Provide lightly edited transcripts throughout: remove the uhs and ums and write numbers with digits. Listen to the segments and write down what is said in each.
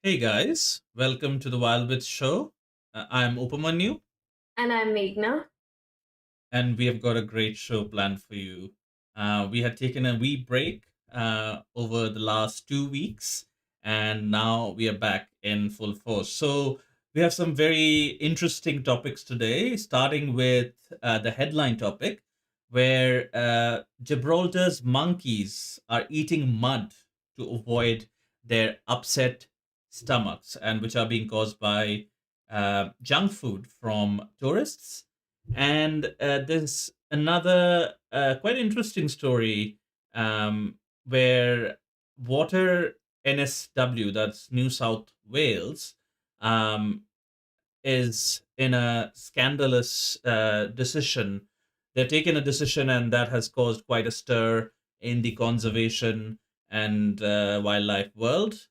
Hey guys, welcome to the Wild Bits show. I'm Upamanyu, And I'm Meghna. and we have got a great show planned for you. We had taken a wee break over the last 2 weeks, and now we are back in full force. So, we have some very interesting topics today, starting with the headline topic where Gibraltar's monkeys are eating mud to avoid their upset stomachs, and which are being caused by junk food from tourists. And there's another quite interesting story where Water NSW, that's New South Wales, um, is in a scandalous decision. They've taken a decision, and that has caused quite a stir in the conservation and wildlife world.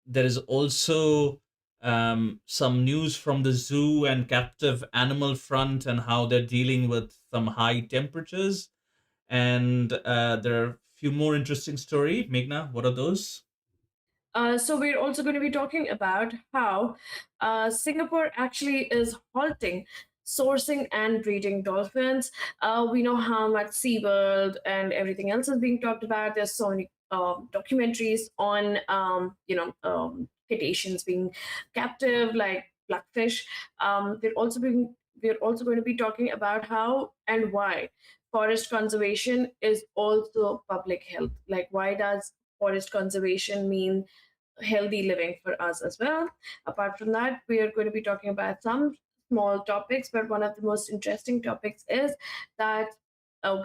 There is also some news from the zoo and captive animal front and how they're dealing with some high temperatures. And there are a few more interesting story. Meghna, what are those? So we're also going to be talking about how Singapore actually is halting sourcing and breeding dolphins. We know how much SeaWorld and everything else is being talked about. There's so many documentaries on, cetaceans being captive, like blackfish. We're also going to be talking about how and why forest conservation is also public health. Like, why does forest conservation mean healthy living for us as well? Apart from that, we are going to be talking about some small topics, but one of the most interesting topics is that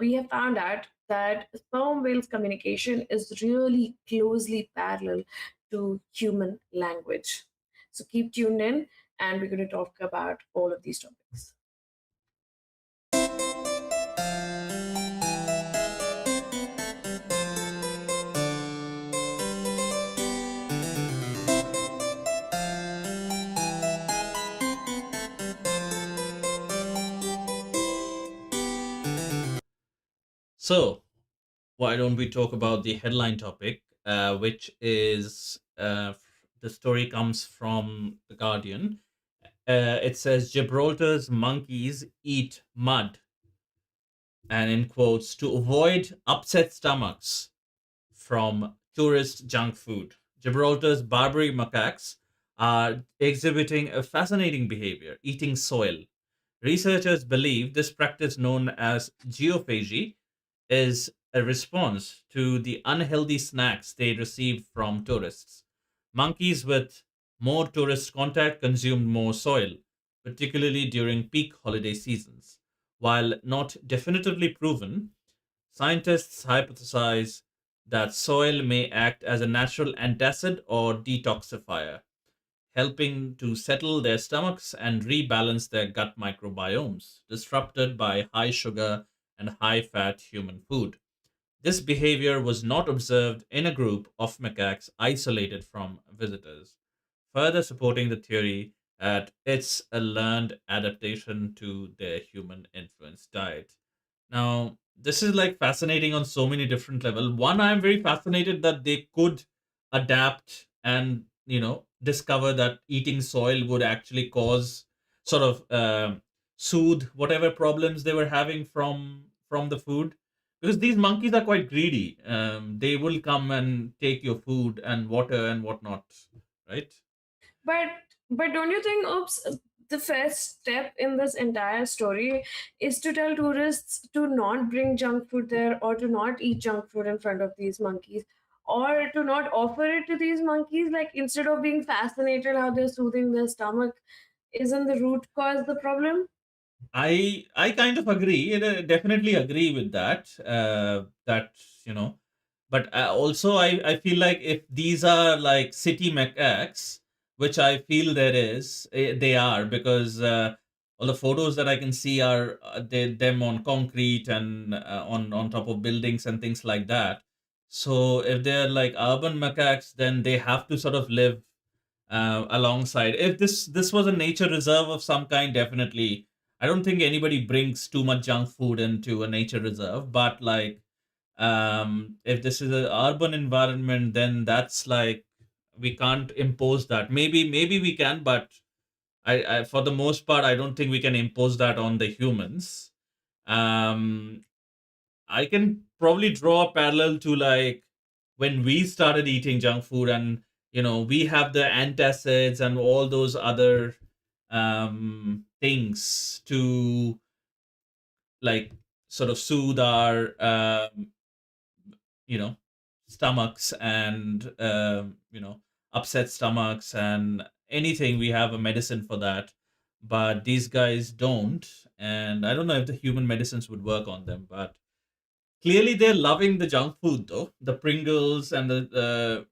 we have found out that sperm whales communication is really closely parallel to human language. So keep tuned in, and we're going to talk about all of these topics. So, why don't we talk about the headline topic, which is the story comes from The Guardian. It says Gibraltar's monkeys eat mud, and in quotes, to avoid upset stomachs from tourist junk food. Gibraltar's Barbary macaques are exhibiting a fascinating behavior, eating soil. Researchers believe this practice, known as geophagy, is a response to the unhealthy snacks they receive from tourists. Monkeys with more tourist contact consumed more soil, particularly during peak holiday seasons. While not definitively proven, scientists hypothesize that soil may act as a natural antacid or detoxifier, helping to settle their stomachs and rebalance their gut microbiomes, disrupted by high sugar and high fat human food. This behavior was not observed in a group of macaques isolated from visitors, further supporting the theory that it's a learned adaptation to their human influenced diet. Now, this is like fascinating on so many different levels. One, I'm very fascinated that they could adapt and discover that eating soil would actually cause sort of soothe whatever problems they were having from the food, because these monkeys are quite greedy. They will come and take your food and water and whatnot, right? But but don't you think, oops, the first step in this entire story is to tell tourists to not bring junk food there, or to not eat junk food in front of these monkeys, or to not offer it to these monkeys? Like, instead of being fascinated how they're soothing their stomach, isn't the root cause the problem? I kind of agree. Definitely agree with that. That you know, but also I feel like if these are like city macaques, which I feel there is, they are, because all the photos that I can see are them on concrete and on top of buildings and things like that. So if they're like urban macaques, then they have to sort of live alongside. If this was a nature reserve of some kind, definitely, I don't think anybody brings too much junk food into a nature reserve. But like, if this is an urban environment, then that's like we can't impose that. Maybe we can, but I for the most part, I don't think we can impose that on the humans. Um, I can probably draw a parallel to like when we started eating junk food, and we have the antacids and all those other things to like sort of soothe our you know stomachs and upset stomachs and anything. We have a medicine for that, but these guys don't. And I don't know if the human medicines would work on them, but clearly they're loving the junk food though, the Pringles and the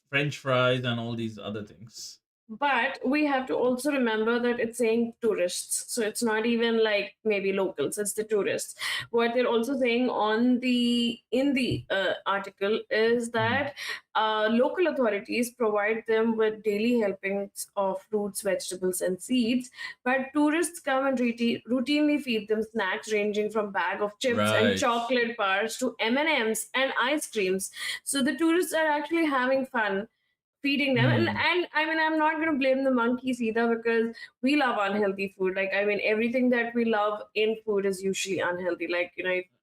French fries and all these other things. But we have to also remember that it's saying tourists, so it's not even like maybe locals, it's the tourists. What they're also saying on the in the article is Hmm. that local authorities provide them with daily helpings of fruits, vegetables and seeds, but tourists come and routinely feed them snacks ranging from bag of chips and Right. chocolate bars to M&Ms and ice creams. So the tourists are actually having fun feeding them. and Hmm. and I mean, I'm not going to blame the monkeys either, because we love unhealthy food. Like, I mean, everything that we love in food is usually unhealthy. Like,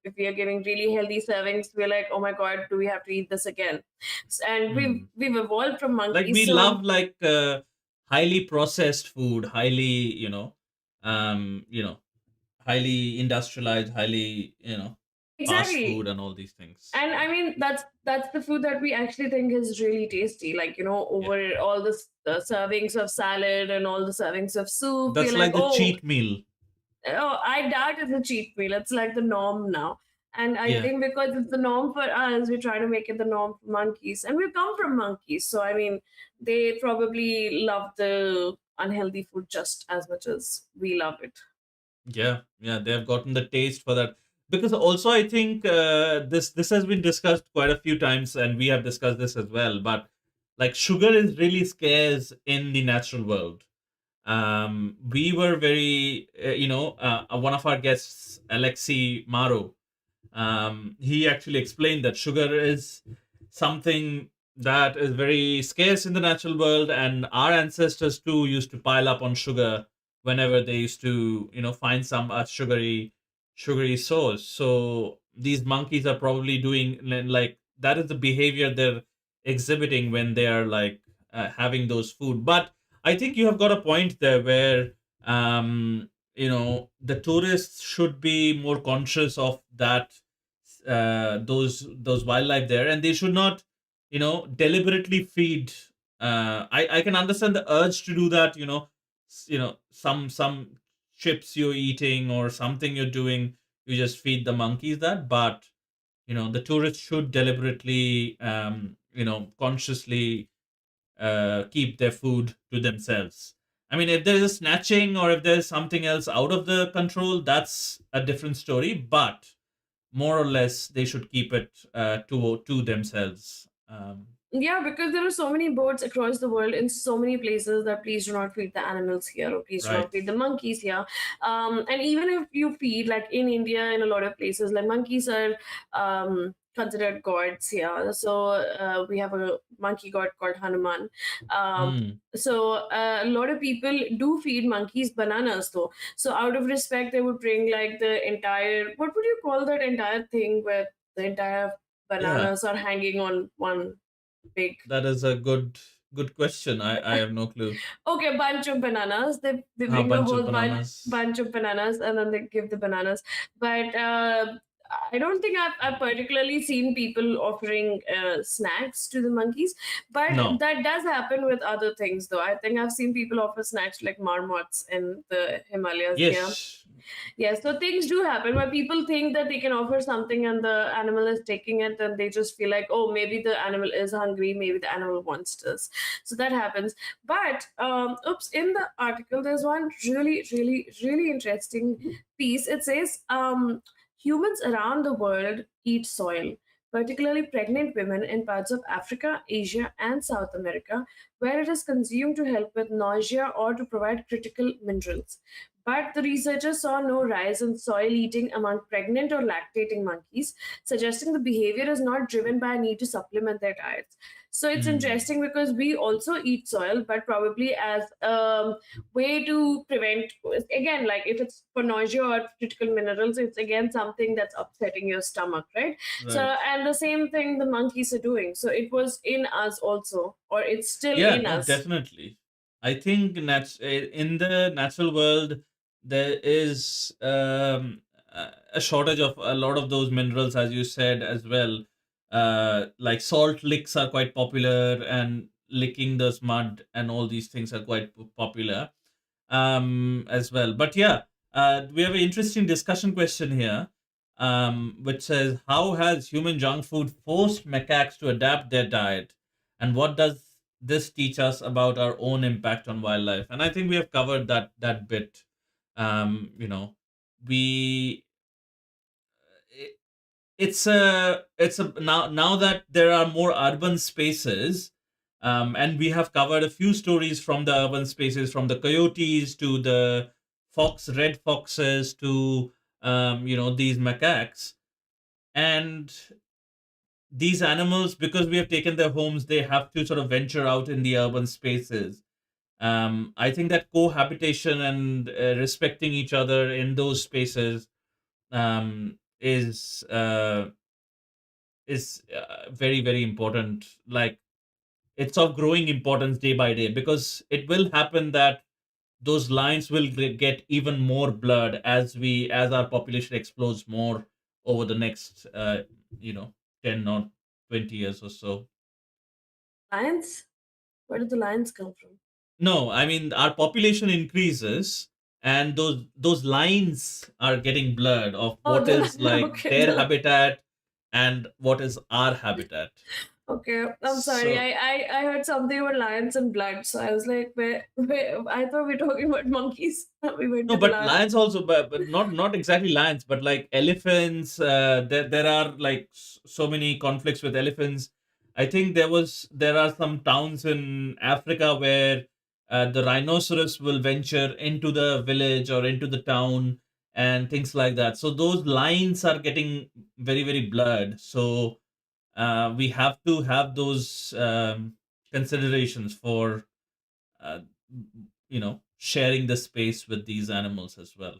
if we are giving really healthy servings, we're like, oh my god, do we have to eat this again? And we've Hmm. we've evolved from Like monkeys. we So love like highly processed food, highly um you know highly industrialized, highly fast food exactly. and all these things. And I Yeah. mean, that's the food that we actually think is really tasty. Like, Yeah. over all the servings of salad and all the servings of soup, we're That's like, like the oh, cheat meal. I doubt it's a cheat meal. It's like the norm now. And I Yeah. think because it's the norm for us, we're trying to make it the norm for monkeys. And we come from monkeys. So, I mean, they probably love the unhealthy food just as much as we love it. Yeah, yeah, they have gotten the taste for that. Because also, I think this has been discussed quite a few times, and we have discussed this as well. But like sugar is really scarce in the natural world. We were very, one of our guests, Alexei Maro. He actually explained that sugar is something that is very scarce in the natural world, and our ancestors too used to pile up on sugar whenever they used to, find some sugary source. So these monkeys are probably doing like that is the behavior they're exhibiting when they are like having those food. But I think you have got a point there where the tourists should be more conscious of that those wildlife there, and they should not deliberately feed. I can understand the urge to do that, some chips you're eating or something you're doing, you just feed the monkeys that. But the tourists should deliberately consciously keep their food to themselves. I mean, if there's a snatching or if there's something else out of the control, that's a different story. But more or less, they should keep it to themselves. Yeah, because there are so many boards across the world in so many places that please do not feed the animals here, or please do not Right. feed the monkeys here. And even if you feed, like in India, in a lot of places, like monkeys are considered gods here. So we have a monkey god called Hanuman. Um, Hmm. so a lot of people do feed monkeys bananas, though. So out of respect, they would bring like the entire, what would you call that entire thing where the entire Yeah, bananas are hanging on one big. that is a good question. I have no clue. Okay, bunch of bananas. They A bring a bunch of whole bananas. bunch of bananas, and then they give the bananas. But I don't think I've particularly seen people offering snacks to the monkeys. But No. that does happen with other things, though. I think I've seen people offer snacks like marmots in the Himalayas here. Yes. Yes, so things do happen where people think that they can offer something and the animal is taking it, and they just feel like, oh, maybe the animal is hungry, maybe the animal wants this. So that happens. But oops, in the article, there's one really, really, really interesting piece. It says humans around the world eat soil, particularly pregnant women in parts of Africa, Asia, and South America, where it is consumed to help with nausea or to provide critical minerals. But the researchers saw no rise in soil eating among pregnant or lactating monkeys, suggesting the behavior is not driven by a need to supplement their diets. So it's Hmm. interesting because we also eat soil, but probably as a way to prevent, again, like if it's for nausea or critical minerals, it's again something that's upsetting your stomach, right? So, Right. and the same thing the monkeys are doing. So it was in us also, or it's still Yeah, in no, us. definitely. I think in the natural world there is a shortage of a lot of those minerals, as you said as well. Like salt licks are quite popular, and licking this mud and all these things are quite popular as well. But yeah, we have an interesting discussion question here, which says, how has human junk food forced macaques to adapt their diet, and what does this teach us about our own impact on wildlife? And I think we have covered that bit. You know, we it, it's a now that there are more urban spaces, and we have covered a few stories from the urban spaces, from the coyotes to the red foxes to these macaques. And these animals, because we have taken their homes, they have to sort of venture out in the urban spaces. I think that cohabitation and respecting each other in those spaces is very very important. Like, it's of growing importance day by day, because it will happen that those lines will get even more blurred as our population explodes more over the next you know 10 or 20 years or so. Lions? Where did the lions come from? No, I mean, our population increases, and those lines are getting blurred of Oh, what the is lion. like Okay, their the habitat and what is our habitat. okay. I'm sorry. So I heard something about lions and blood, so I was like, where? I thought we were talking about monkeys. We went no, to the but lion. lions also, but not exactly lions, but like elephants. There are like so many conflicts with elephants. I think there are some towns in Africa where the rhinoceros will venture into the village or into the town and things like that. So those lines are getting very very blurred. So we have to have those considerations for uh, sharing the space with these animals as well.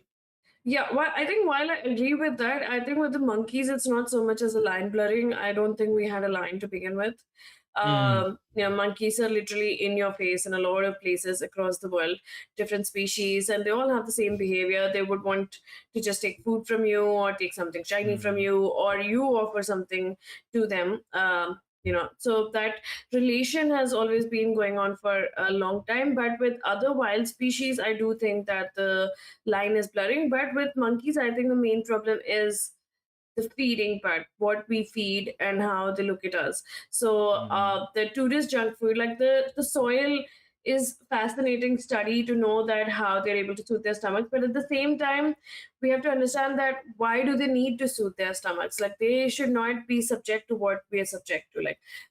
Yeah, well, I think while I agree with that, I think with the monkeys, it's not so much as a line blurring. I don't think we had a line to begin with. Mm, Monkeys are literally in your face in a lot of places across the world, different species, and they all have the same behavior. They would want to just take food from you or take something shiny from mm, you, or you offer something to them. So that relation has always been going on for a long time. But with other wild species, I do think that the line is blurring. But with monkeys, I think the main problem is the feeding part, what we feed and how they look at us. So mm, the tourist junk food, like the soil is fascinating study to know that how they're able to soothe their stomachs. But at the same time, we have to understand that why do they need to soothe their stomachs? Like they should not be subject to what we are subject to.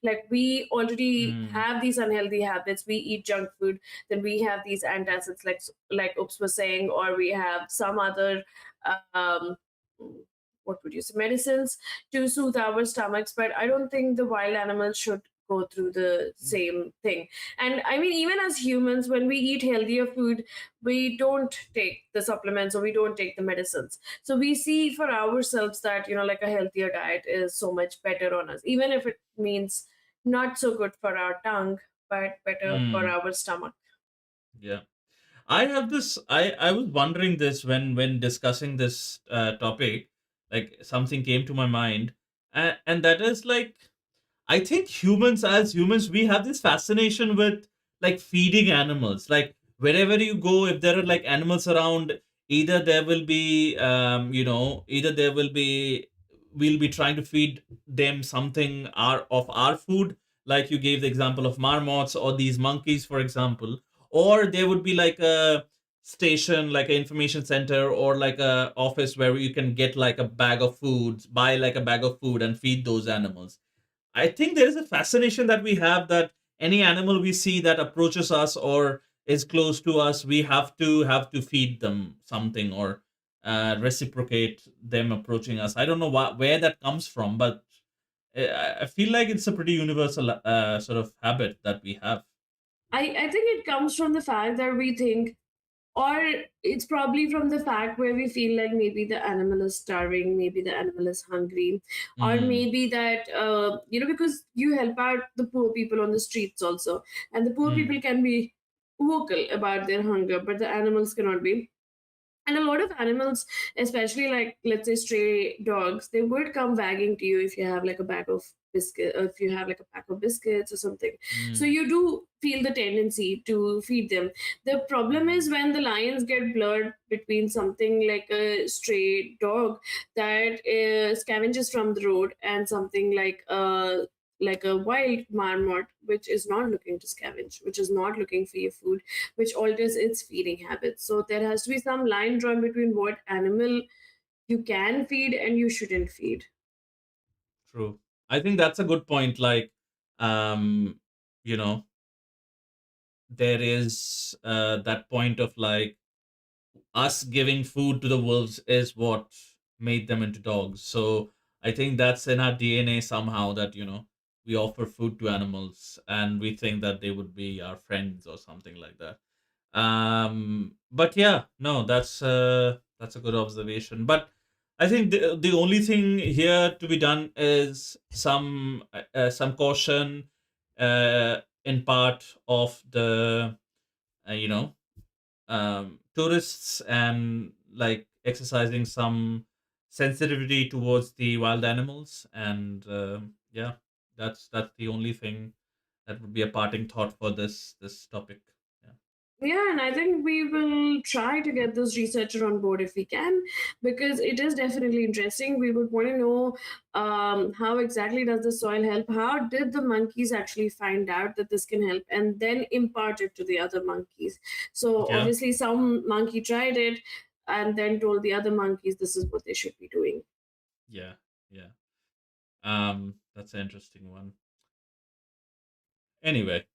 Like we already mm, have these unhealthy habits. We eat junk food, then we have these antacids, like Oops was saying, or we have some other um, what would you say, medicines to soothe our stomachs. But I don't think the wild animals should go through the same thing. And I mean, even as humans, when we eat healthier food, we don't take the supplements or we don't take the medicines. So we see for ourselves that, like a healthier diet is so much better on us, even if it means not so good for our tongue, but better for mm. our stomach. Yeah. I have this. I was wondering this when discussing this topic. Like, something came to my mind, and that is like, I think humans, as humans, we have this fascination with like feeding animals. Like, wherever you go, if there are like animals around, either there will be, either there will be, we'll be trying to feed them something of our food. Like you gave the example of marmots or these monkeys, for example. Or there would be like a station, like an information center, or like a office where you can get like a bag of food, buy like a bag of food and feed those animals. I think there is a fascination that we have, that any animal we see that approaches us or is close to us, we have to feed them something, or reciprocate them approaching us. I don't know where that comes from, but I feel like it's a pretty universal sort of habit that we have. I think it comes from the fact that we think, or it's probably from the fact where we feel like maybe the animal is starving, maybe the animal is hungry, or Mm, maybe that, because you help out the poor people on the streets also, and the poor people mm, can be vocal about their hunger, but the animals cannot be. And a lot of animals, especially like let's say stray dogs, they would come wagging to you if you have like a bag of biscuit, or if you have like a pack of biscuits or something. So mm, you do feel the tendency to feed them. The problem mm, is when the lines get blurred between something like a stray dog that scavenges from the road, and something like a wild marmot which is not looking to scavenge, which is not looking for your food, which alters its feeding habits. So there has to be some line drawn between what animal you can feed and you shouldn't feed. true. I think that's a good point. Like, um, you know, there is that point of like us giving food to the wolves is what made them into dogs. So I think that's in our DNA somehow, that we offer food to animals and we think that they would be our friends or something like that. But yeah, no, that's a good observation. But I think the only thing here to be done is some caution, in part of the uh, you know tourists, and like exercising some sensitivity towards the wild animals. And yeah, that's the only thing that would be a parting thought for this topic. Yeah. Yeah, and I think we will try to get this researcher on board if we can, because it is definitely interesting. We would want to know how exactly does the soil help? How did the monkeys actually find out that this can help, and then impart it to the other monkeys? So Yeah. obviously, some monkey tried it and then told the other monkeys this is what they should be doing. Yeah. Yeah. That's an interesting one. Anyway,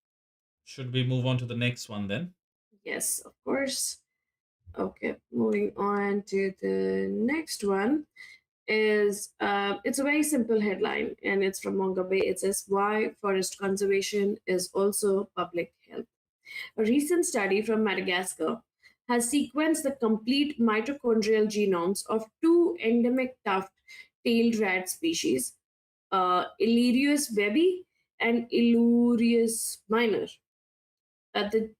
should we move on to the next one then? Yes, of course. Okay, moving on to the next one is it's a very simple headline, and it's from Manga Bay. It says why forest conservation is also public health. A recent study from Madagascar has sequenced the complete mitochondrial genomes of two endemic tuft-tailed rat species, Illyrius webi and Illyrius minor.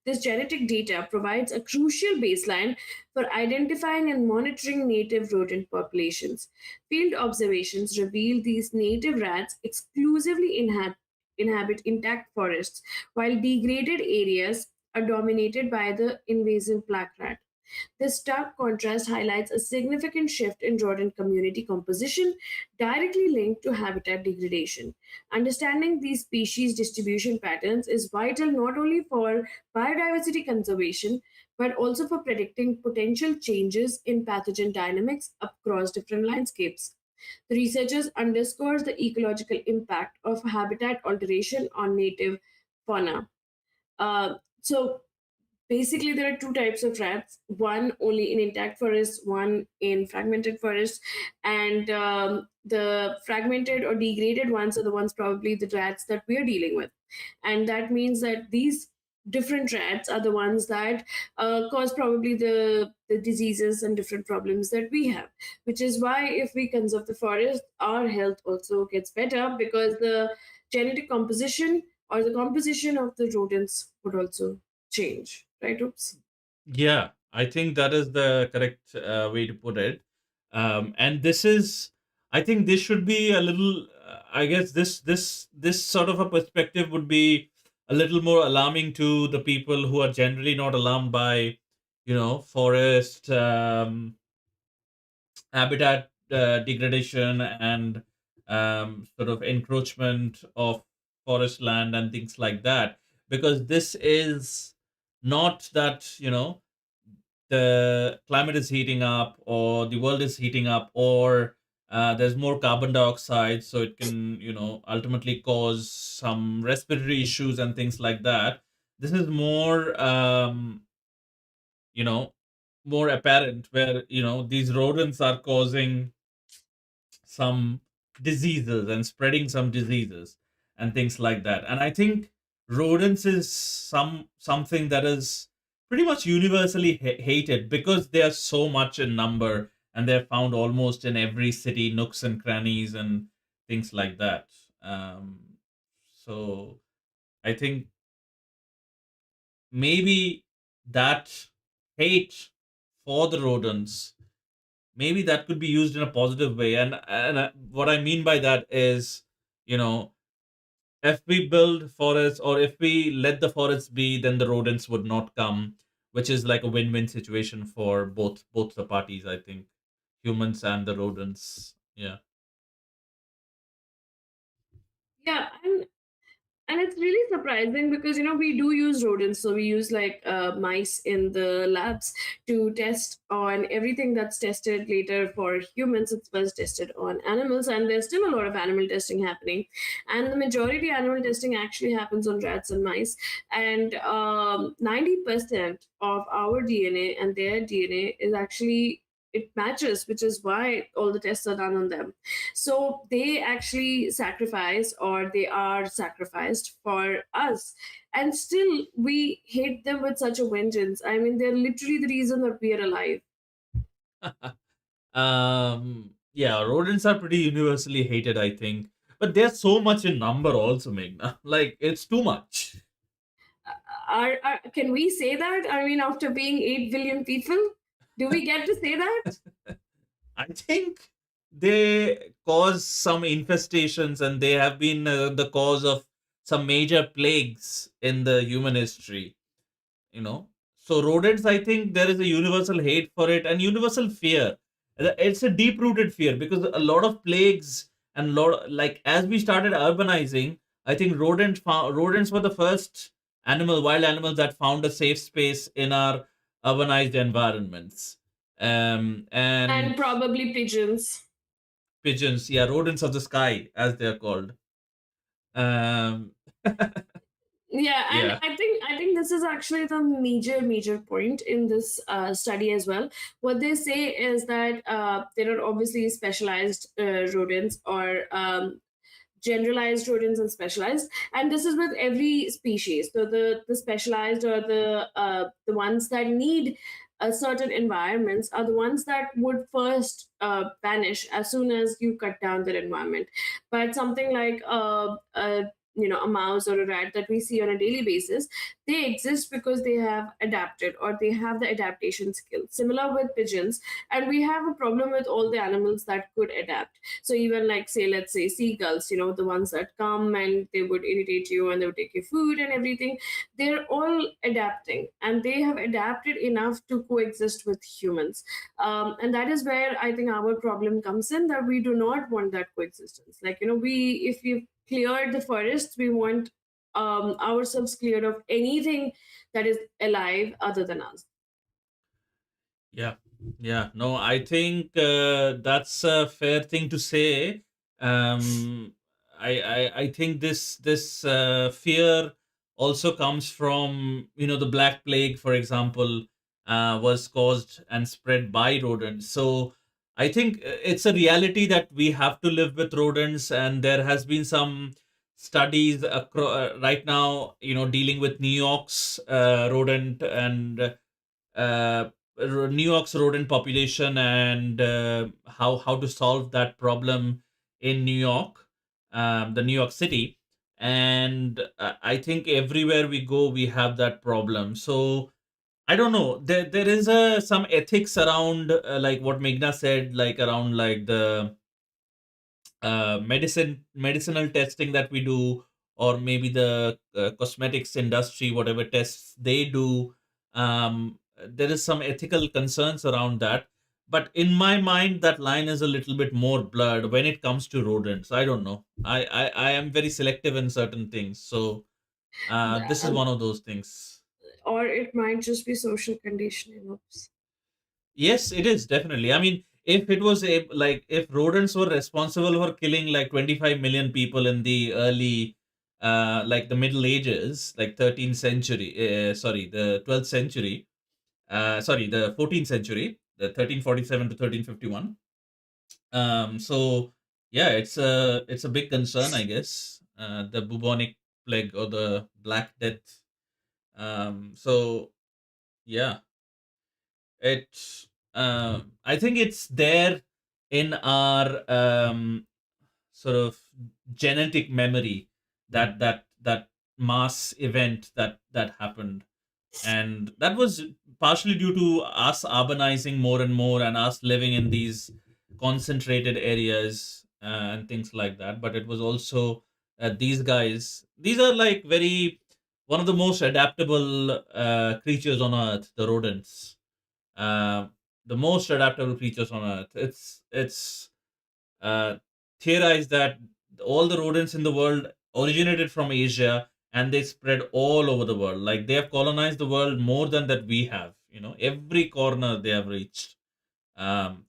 This genetic data provides a crucial baseline for identifying and monitoring native rodent populations. Field observations reveal these native rats exclusively inhabit intact forests, while degraded areas are dominated by the invasive black rat. This stark contrast highlights a significant shift in rodent community composition directly linked to habitat degradation. Understanding these species distribution patterns is vital not only for biodiversity conservation but also for predicting potential changes in pathogen dynamics across different landscapes. The researchers underscores the ecological impact of habitat alteration on native fauna. So basically, there are two types of rats, one only in intact forests, one in fragmented forests. And the fragmented or degraded ones are the ones probably the rats that we're dealing with. And that means that these different rats are the ones that cause probably the diseases and different problems that we have, which is why if we conserve the forest, our health also gets better, because the genetic composition or the composition of the rodents would also change, right? Oops. Yeah, I think that is the correct way to put it. And I think this should be a little. I guess this sort of a perspective would be a little more alarming to the people who are generally not alarmed by, forest habitat degradation, and sort of encroachment of forest land and things like that. Because this is not that, the climate is heating up, or the world is heating up, or there's more carbon dioxide, so it can ultimately cause some respiratory issues and things like that. This is more, you know, more apparent, where these rodents are causing some diseases and spreading some diseases and things like that. And I think rodents is something that is pretty much universally hated, because they are so much in number, and they're found almost in every city nooks and crannies and things like that. um, so I think maybe that hate for the rodents, maybe that could be used in a positive way. And what I mean by that is, you know if we build forests, or if we let the forests be, then the rodents would not come, which is like a win-win situation for both the parties, I think, humans and the rodents. Yeah. Yeah, and it's really surprising because we do use rodents, so we use like mice in the labs to test on everything that's tested later for humans. It's first tested on animals, and there's still a lot of animal testing happening, and the majority animal testing actually happens on rats and mice. And 90% of our DNA and their DNA is actually, it matches, which is why all the tests are done on them. So they actually sacrifice, or they are sacrificed for us. And still, we hate them with such a vengeance. I mean, they're literally the reason that we are alive. Yeah, rodents are pretty universally hated, I think, but they're so much in number also, Meghna. Like, it's too much. Can we say that? I mean, after being 8 billion people, do we get to say that? I think they cause some infestations, and they have been the cause of some major plagues in the human history. you know. So rodents, I think there is a universal hate for it and universal fear. It's a deep rooted fear, because a lot of plagues and lot, like, as we started urbanizing, I think rodents were the first wild animals that found a safe space in our urbanized environments. And And probably pigeons. pigeons, yeah, rodents of the sky, as they're called. Um, Yeah, and yeah. I think this is actually the major point in this study as well. What they say is that there are obviously specialized rodents, or generalized rodents and specialized, and this is with every species. So the specialized, or the ones that need certain environments, are the ones that would first vanish as soon as you cut down their environment. But something like a mouse or a rat that we see on a daily basis, they exist because they have adapted, or they have the adaptation skill, similar with pigeons. And we have a problem with all the animals that could adapt. So even like, say, let's say seagulls, the ones that come and they would irritate you and they would take your food and everything, they're all adapting, and they have adapted enough to coexist with humans. And that is where I think our problem comes in, that we do not want that coexistence. Like, we if we've cleared the forests, we want ourselves cleared of anything that is alive other than us. Yeah, yeah. No, I think that's a fair thing to say. I think this fear also comes from, the Black Plague, for example, was caused and spread by rodents. So I think it's a reality that we have to live with rodents, and there has been some studies right now, dealing with New York's rodent and uh, New York's rodent population, and how to solve that problem in New York, the New York City. And I think everywhere we go, we have that problem. So I don't know. There is some ethics around, like what Meghna said, like around like the medicinal testing that we do, or maybe the cosmetics industry, whatever tests they do. There is some ethical concerns around that, but in my mind that line is a little bit more blurred when it comes to rodents. I don't know. I am very selective in certain things, so this is Um, one of those things. or it might just be social conditioning. Oops. Yes, it is definitely. I mean, if it was like if rodents were responsible for killing like 25 million people in the early like the Middle Ages, like 13th century, sorry, the 12th century, sorry, the 14th century, the 1347 to 1351. So yeah, it's a big concern, I guess. The bubonic plague or the Black Death. So yeah, it. I think it's there in our sort of genetic memory, that mass event that happened, and that was partially due to us urbanizing more and more and us living in these concentrated areas, and things like that. But it was also, these are like very one of the most adaptable creatures on earth, the rodents. uh, the most adaptable creatures on earth. It's uh, theorized that all the rodents in the world originated from Asia, and they spread all over the world. Like they have colonized the world more than that we have. Every corner they have reached,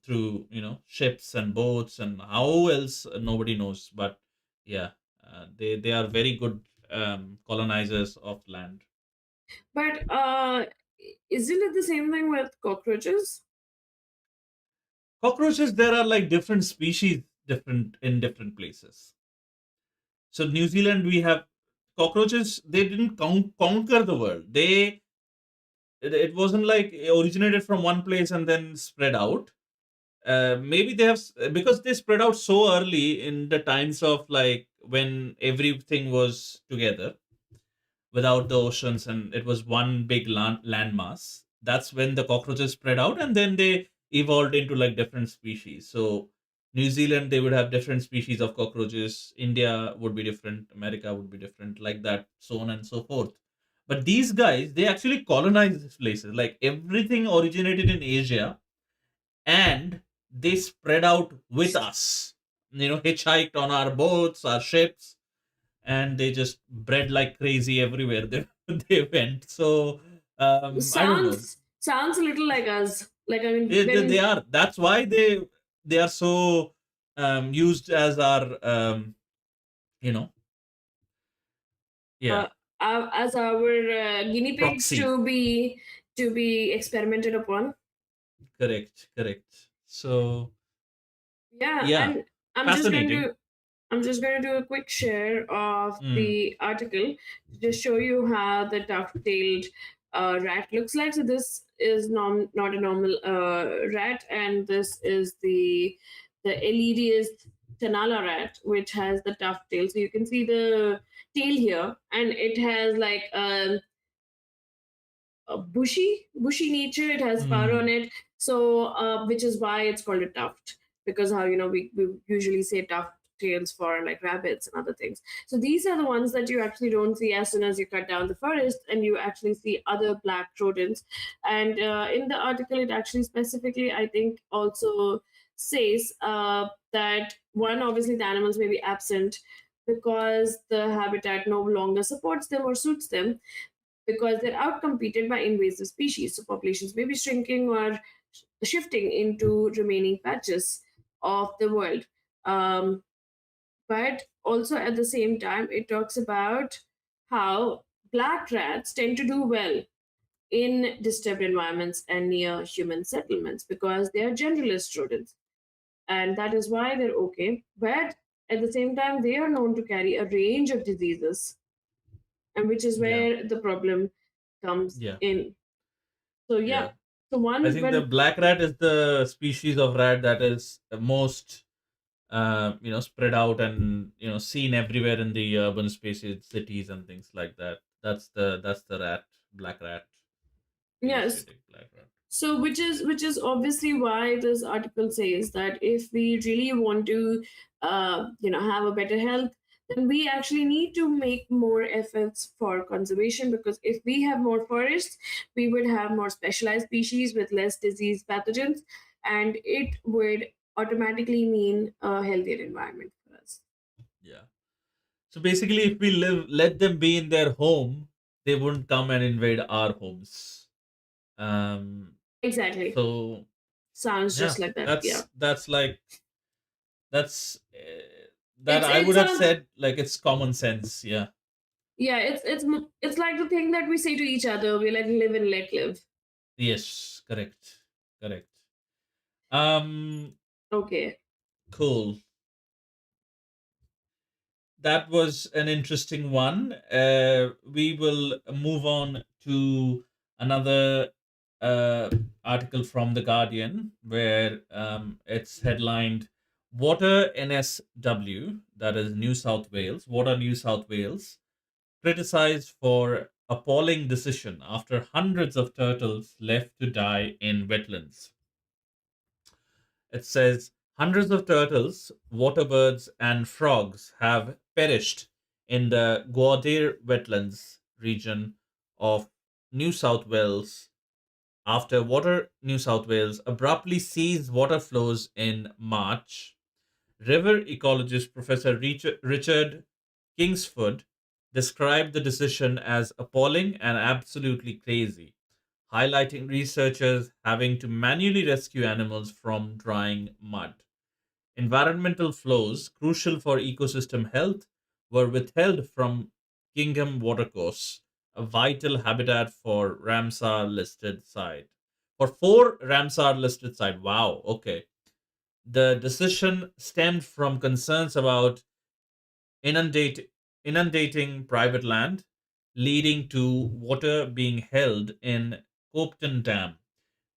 through ships and boats, and how else, nobody knows. But yeah, they are very good colonizers of land. But isn't it the same thing with cockroaches? Cockroaches, there are like different species, different in different places. So New Zealand, we have cockroaches. They didn't conquer the world. It wasn't like it originated from one place and then spread out. Maybe they have, because they spread out so early in the times of like when everything was together without the oceans, and it was one big landmass. That's when the cockroaches spread out, and then they evolved into like different species. So New Zealand, they would have different species of cockroaches. India would be different. America would be different, like that, so on and so forth. But these guys, they actually colonized these places. Like everything originated in Asia, and they spread out with us. Hitchhiked on our boats, our ships, and they just bred like crazy everywhere they, they went. So I don't know. Sounds a little like us. Like, I mean, They when are. That's why they are so used as our you know yeah, uh, as our guinea pigs proxy. to be experimented upon. Correct, correct. So Yeah, yeah, and I'm just going fascinating. to I'm just going to do a quick share of Mm, the article to just show you how the tuft-tailed rat looks like. So this is not a normal rat, and this is the Elides Tanala rat, which has the tuft tail. So you can see the tail here, and it has like a bushy nature. It has fur on mm, it, so which is why it's called a tuft, because how we usually say tuft tails for like rabbits and other things. So these are the ones that you actually don't see as soon as you cut down the forest, and you actually see other black rodents. And in the article, it actually specifically, I think, also says that one, obviously the animals may be absent because the habitat no longer supports them or suits them, because they're outcompeted by invasive species. So populations may be shrinking or shifting into remaining patches of the world. Um, but also at the same time, it talks about how black rats tend to do well in disturbed environments and near human settlements because they are generalist rodents. And that is why they're okay. But at the same time, they are known to carry a range of diseases, and which is yeah, where the problem comes yeah, in. So yeah, yeah. so I one think the when black rat is the species of rat that is the most spread out and seen everywhere in the urban spaces, cities, and things like that. That's the rat, black rat, yes, Asiatic black rat. so which is obviously why this article says that if we really want to have a better health, then we actually need to make more efforts for conservation, because if we have more forests, we would have more specialized species with less disease pathogens, and it would automatically mean a healthier environment for us. Yeah. So basically, if we let them be in their home, they wouldn't come and invade our homes. Um. Exactly. So Sounds yeah, just like that. Yeah. that's like that's that It's I it would have sounds said like it's common sense. Yeah. Yeah, it's like the thing that we say to each other. We like live and let live. Yes, correct, correct. Um, Okay. cool. That was an interesting one. We will move on to another article from The Guardian where it's headlined Water NSW, that is New South Wales, Water New South Wales, criticized for appalling decision after hundreds of turtles left to die in wetlands. It says hundreds of turtles, waterbirds, and frogs have perished in the Gwadir wetlands region of New South Wales after Water New South Wales abruptly ceased water flows in March. River ecologist Professor Richard Kingsford described the decision as appalling and absolutely crazy, highlighting researchers having to manually rescue animals from drying mud. Environmental flows, crucial for ecosystem health, were withheld from Kingham Watercourse, a vital habitat for Ramsar listed site. For four Ramsar listed site. Wow, okay. The decision stemmed from concerns about inundate, inundating private land, leading to water being held in Copton Dam.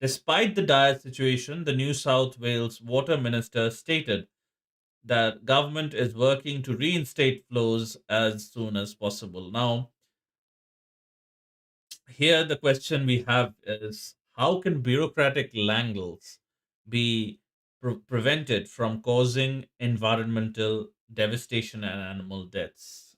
Despite the dire situation, the New South Wales Water Minister stated that government is working to reinstate flows as soon as possible. Now, here the question we have is how can bureaucratic langles be prevented from causing environmental devastation and animal deaths?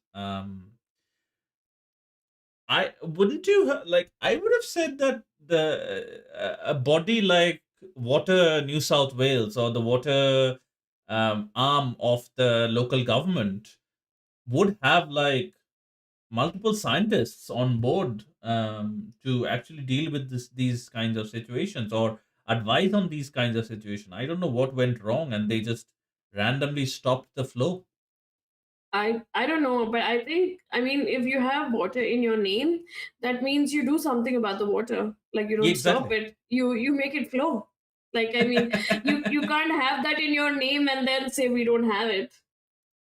I wouldn't you like I would have said that the a body like Water New South Wales or the water arm of the local government would have like multiple scientists on board to actually deal with these kinds of situations or advise on these kinds of situations. I don't know what went wrong and they just randomly stopped the flow. I don't know, but I think, I mean, if you have water in your name, that means you do something about the water. Like you Yeah, don't stop exactly. it. You make it flow. Like I mean, you can't have that in your name and then say we don't have it.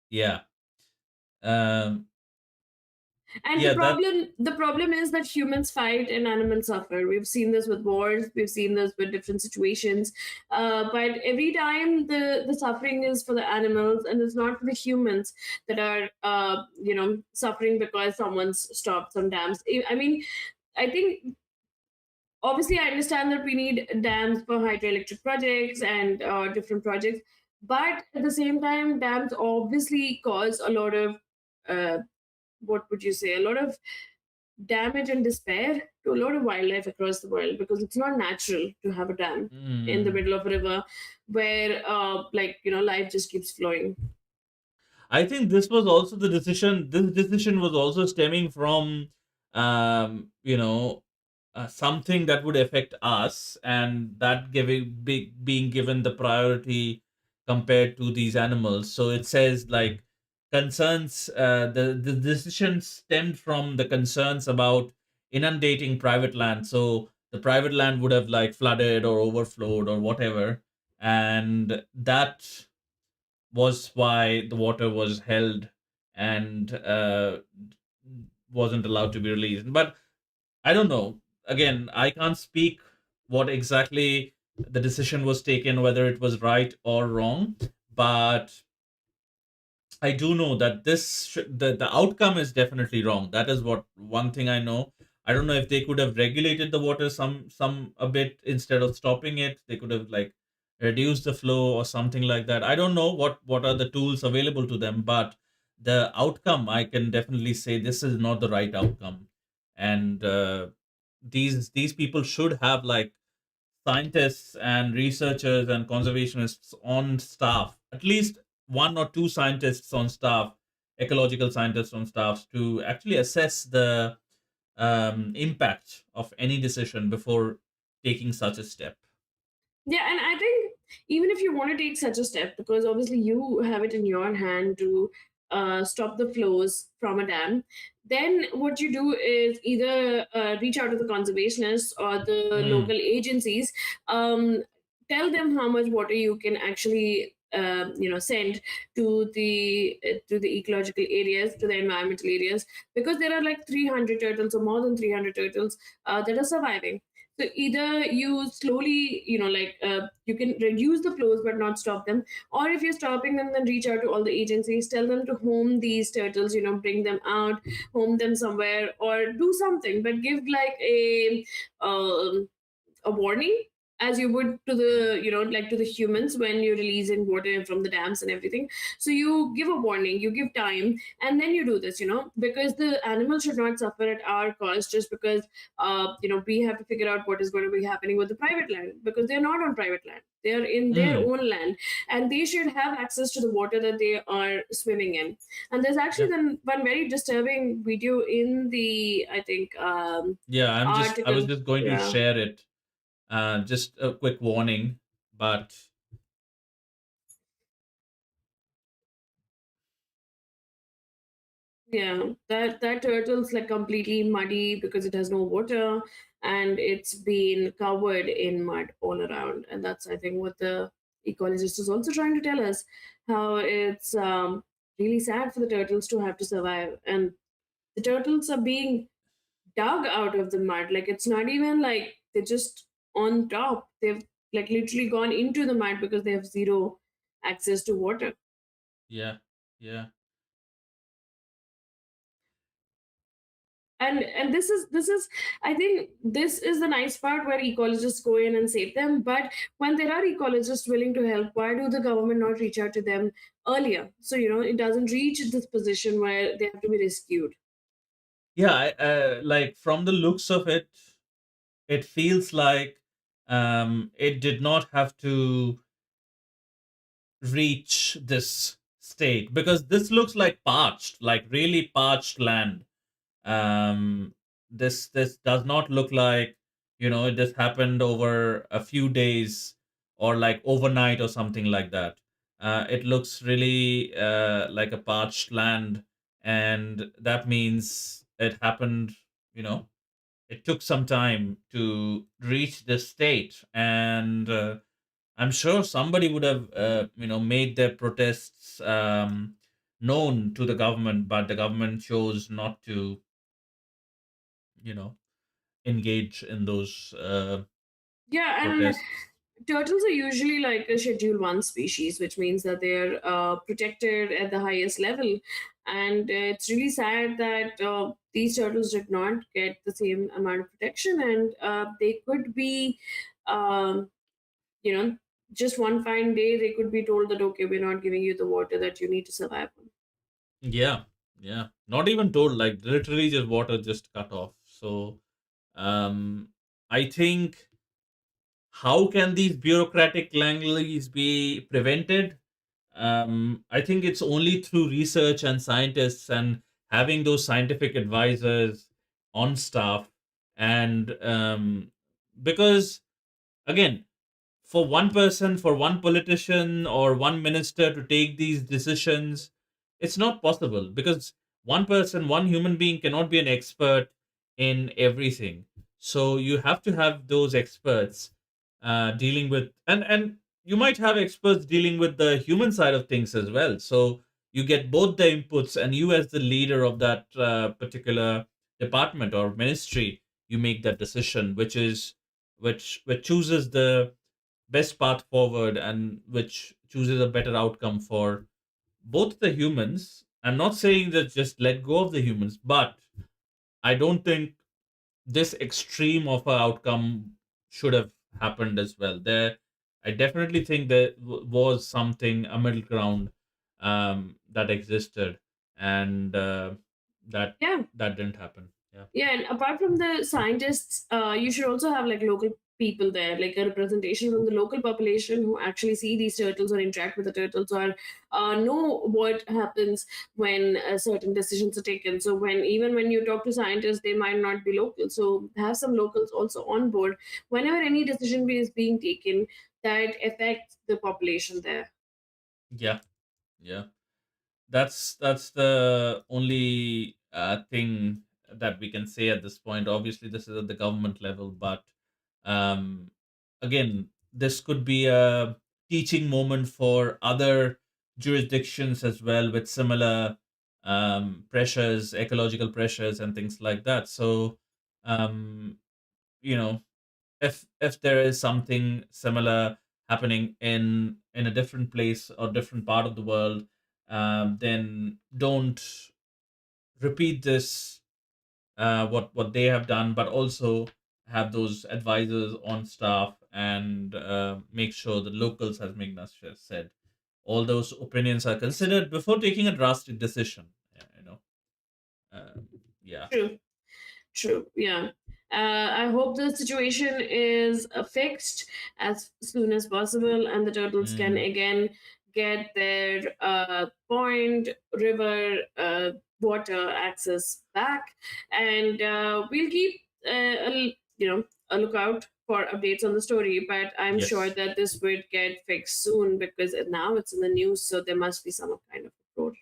Yeah. Um, And yeah, that. the problem is that humans fight and animals suffer. We've seen this with wars. We've seen this with different situations. But every time the suffering is for the animals, and it's not for the humans that are suffering because someone's stopped some dams. I mean, I think obviously I understand that we need dams for hydroelectric projects and different projects, but at the same time, dams obviously cause a lot of uh, what would you say, a lot of damage and despair to a lot of wildlife across the world, because it's not natural to have a dam in the Hmm. middle of a river where life just keeps flowing. I think this was also the decision. This decision was also stemming from, something that would affect us, and that being given the priority compared to these animals. So it says like concerns. The decision stemmed from the concerns about inundating private land. So the private land would have like flooded or overflowed or whatever, and that was why the water was held and wasn't allowed to be released. But I don't know. Again, I can't speak what exactly the decision was taken, whether it was right or wrong. But I do know that the outcome is definitely wrong. That is what one thing I know. I don't know if they could have regulated the water some a bit instead of stopping it. They could have like reduced the flow or something like that. I don't know what are the tools available to them, but the outcome I can definitely say this is not the right outcome. And these people should have like scientists and researchers and conservationists on staff, at least one or two scientists on staff, ecological scientists on staff, to actually assess the impact of any decision before taking such a step. Yeah, and I think even if you want to take such a step, because obviously you have it in your hand to stop the flows from a dam, then what you do is either reach out to the conservationists or the Mm, local agencies, tell them how much water you can actually send to the ecological areas, to the environmental areas, because there are like 300 turtles or more than 300 turtles that are surviving. So either you slowly, you can reduce the flows but not stop them, or if you're stopping them, then reach out to all the agencies, tell them to home these turtles, bring them out, home them somewhere, or do something, but give like um a warning, as you would to the, like to the humans when you're releasing water from the dams and everything. So you give a warning, you give time, and then you do this, because the animals should not suffer at our cost, just because we have to figure out what is going to be happening with the private land, because they're not on private land, they are in their mm, own land, and they should have access to the water that they are swimming in. And there's actually yeah. then one very disturbing video in the, I think, Yeah, I was article. just going to Yeah. share it. Just a quick warning, but Yeah, that turtle's like completely muddy because it has no water, and it's been covered in mud all around. And that's, I think, what the ecologist is also trying to tell us, how it's really sad for the turtles to have to survive. And the turtles are being dug out of the mud. Like, it's not even like they're just on top. They've like literally gone into the mud because they have zero access to water. yeah, yeah. And this is, I think this is the nice part, where ecologists go in and save them. But when there are ecologists willing to help, why do the government not reach out to them earlier, so it doesn't reach this position where they have to be rescued? Yeah, like from the looks of it, it feels like it did not have to reach this state, because this looks like parched, like really parched land. Um, this does not look like, it just happened over a few days or like overnight or something like that. It looks really like a parched land, and that means it happened. You know, it took some time to reach this state, and I'm sure somebody would have, made their protests known to the government, but the government chose not to, you know, engage in those Yeah, and protests. turtles are usually like a Schedule 1 species, which means that they're protected at the highest level. And it's really sad that these turtles did not get the same amount of protection, and they could be, um, you know, just one fine day, they could be told that, okay, we're not giving you the water that you need to survive on. Yeah, yeah. Not even told, like literally just water just cut off. So I think, how can these bureaucratic languages be prevented? I think it's only through research and scientists, and having those scientific advisors on staff, and because again, for one person, for one politician or one minister to take these decisions, it's not possible, because one person, one human being cannot be an expert in everything. So you have to have those experts dealing with, and you might have experts dealing with the human side of things as well. So you get both the inputs, and you, as the leader of that particular department or ministry, you make that decision, which chooses the best path forward, and which chooses a better outcome for both the humans. I'm not saying that just let go of the humans, but I don't think this extreme of a outcome should have happened as well. I definitely think there was something, a middle ground, that existed, and that Yeah. that didn't happen. Yeah, Yeah, and apart from the scientists, you should also have like local people there, like a representation from the local population who actually see these turtles or interact with the turtles, or know what happens when certain decisions are taken. So even when you talk to scientists, they might not be local. So have some locals also on board whenever any decision is being taken that affects the population there. yeah, yeah. That's the only thing that we can say at this point. Obviously, this is at the government level, but um, again, this could be a teaching moment for other jurisdictions as well, with similar pressures, ecological pressures, and things like that. So, um, you know, if there is something similar happening in a different place or different part of the world, then don't repeat this, what they have done, but also have those advisors on staff, and make sure the locals, as Meghna said, all those opinions are considered before taking a drastic decision. You know, um, yeah. True. True. Yeah. I hope the situation is fixed as soon as possible, and the turtles can Mm, again get their point, river, water access back, and we'll keep a lookout for updates on the story. But I'm sure yes. that this would get fixed soon because now it's in the news, so there must be some kind of approach.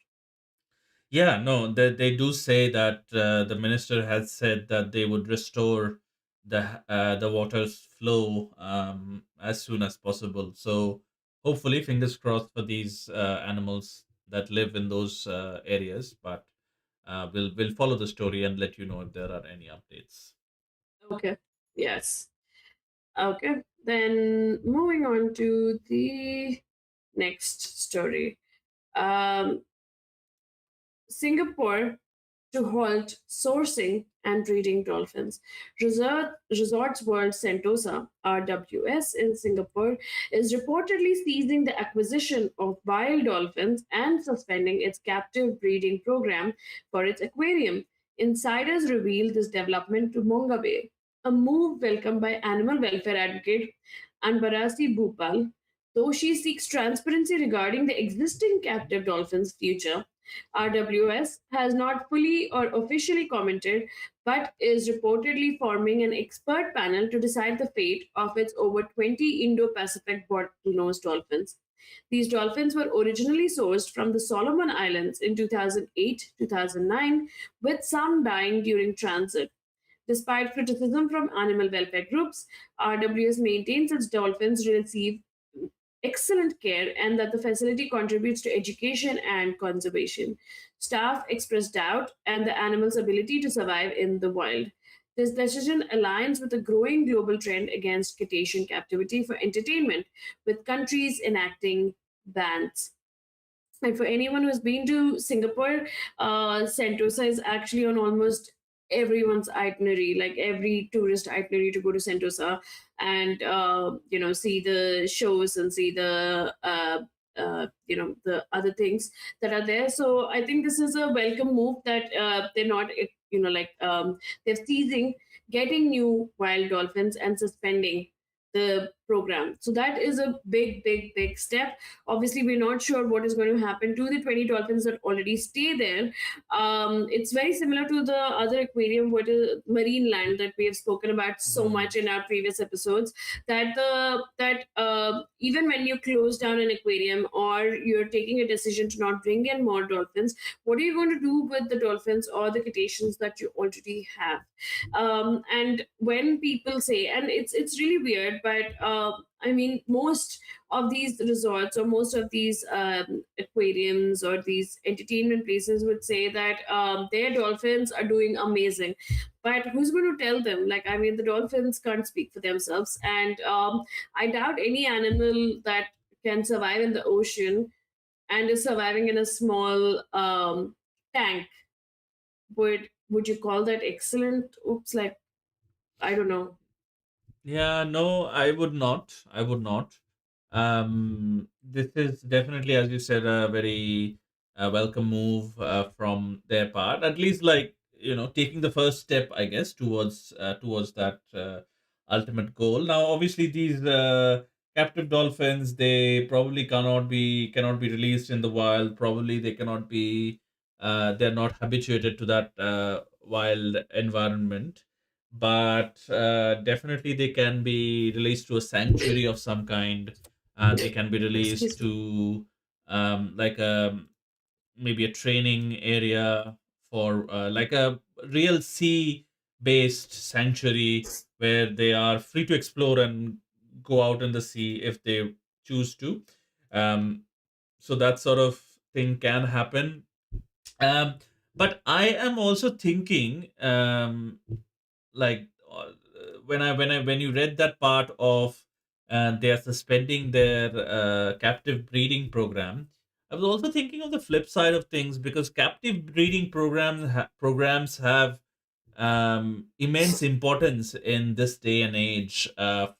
Yeah, no, they do say that the minister has said that they would restore the water's flow as soon as possible. So hopefully, fingers crossed for these animals that live in those areas. But we'll follow the story and let you know if there are any updates. Okay. Yes. Okay, then moving on to the next story. Um, Singapore to halt sourcing and breeding dolphins. Resorts World Sentosa, RWS, in Singapore is reportedly ceasing the acquisition of wild dolphins and suspending its captive breeding program for its aquarium. Insiders revealed this development to Mongabe, a move welcomed by animal welfare advocate Anbarasi Bhupal. Though she seeks transparency regarding the existing captive dolphins' future, RWS has not fully or officially commented, but is reportedly forming an expert panel to decide the fate of its over 20 Indo Pacific bottlenose dolphins. These dolphins were originally sourced from the Solomon Islands in 2008 2009, with some dying during transit. Despite criticism from animal welfare groups, RWS maintains its dolphins receive excellent care and that the facility contributes to education and conservation. Staff expressed doubt and the animal's ability to survive in the wild. This decision aligns with a growing global trend against cetacean captivity for entertainment, with countries enacting bans. And for anyone who's been to Singapore, Sentosa is actually on almost everyone's itinerary, like every tourist itinerary to go to Sentosa and see the shows and see the the other things that are there. So I think this is a welcome move that they're not they're seizing getting new wild dolphins and suspending the program. So that is a big step. Obviously, we're not sure what is going to happen to the 20 dolphins that already stay there. It's very similar to the other aquarium, what is marine land that we have spoken about so Hmm. much in our previous episodes. That even when you close down an aquarium or you're taking a decision to not bring in more dolphins, what are you going to do with the dolphins or the cetaceans that you already have? And when people say, and it's really weird, but I mean, most of these resorts or most of these aquariums or these entertainment places would say that their dolphins are doing amazing. But who's going to tell them? Like, I mean, the dolphins can't speak for themselves. And I doubt any animal that can survive in the ocean and is surviving in a small tank would you call that excellent? Oops, like, I don't know. Yeah, no, I would not. I would not. This is definitely, as you said, a very welcome move from their part. At least, like, taking the first step, I guess, towards that ultimate goal. Now, obviously, these captive dolphins, they probably cannot be released in the wild. Probably they cannot be. They're not habituated to that wild environment, but definitely they can be released to a sanctuary of some kind. They can be released Excuse me. to like maybe a training area for like a real sea based sanctuary where they are free to explore and go out in the sea if they choose to. um, so that sort of thing can happen. um, but I am also thinking, like when you read that part of they are suspending their captive breeding program, I was also thinking of the flip side of things, because captive breeding programs have immense importance in this day and age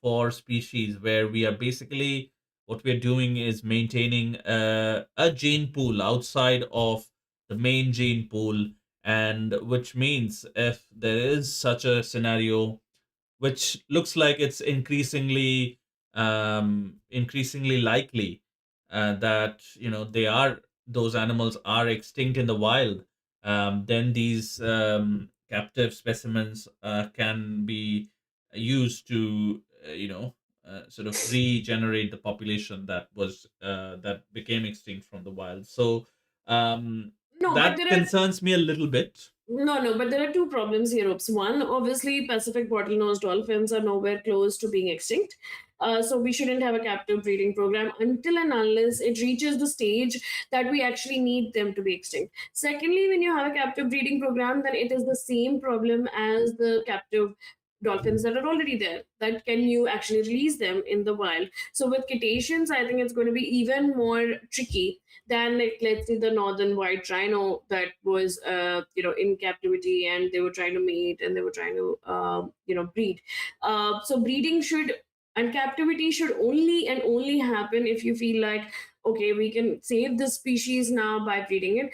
for species where we are basically, what we're doing is maintaining a gene pool outside of the main gene pool. And which means if there is such a scenario, which looks like it's increasingly likely, that those animals are extinct in the wild, then these captive specimens can be used to sort of regenerate the population that became extinct from the wild. So No, but that there are concerns me a little bit. no, but there are two problems here. Oops. One, obviously, Pacific bottlenose dolphins are nowhere close to being extinct. So we shouldn't have a captive breeding program until and unless it reaches the stage that we actually need them to be extinct. Secondly, when you have a captive breeding program, then it is the same problem as the captive dolphins that are already there. That can you actually release them in the wild? So with cetaceans, I think it's going to be even more tricky than, like, let's say the northern white rhino that was in captivity, and they were trying to mate and they were trying to breed. So breeding should and captivity should only and only happen if you feel like, okay, we can save this species now by breeding it.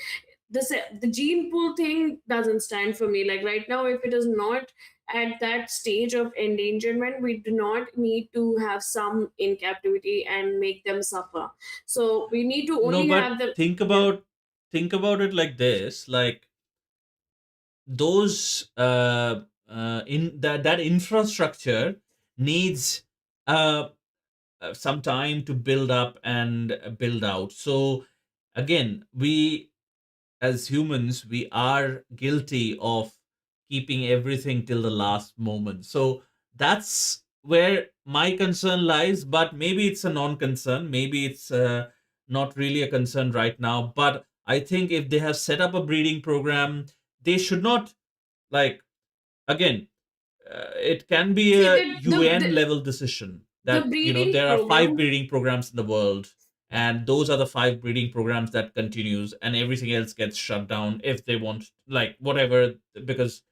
The gene pool thing doesn't stand for me. Like right now, if it is not at that stage of endangerment, we do not need to have some in captivity and make them suffer. So we need to No, only but have the think yeah. about think about it like this. Like those in that infrastructure needs uh, some time to build up and build out. So again, we as humans, we are guilty of keeping everything till the last moment. So that's where my concern lies. But maybe it's a non-concern, maybe it's not really a concern right now. But I think if they have set up a breeding program, they should not, like, again, it can be See, a UN level decision the that breeding there are five program. breeding programs in the world, and those are the five breeding programs that continues, and everything else gets shut down if they want, like, whatever, because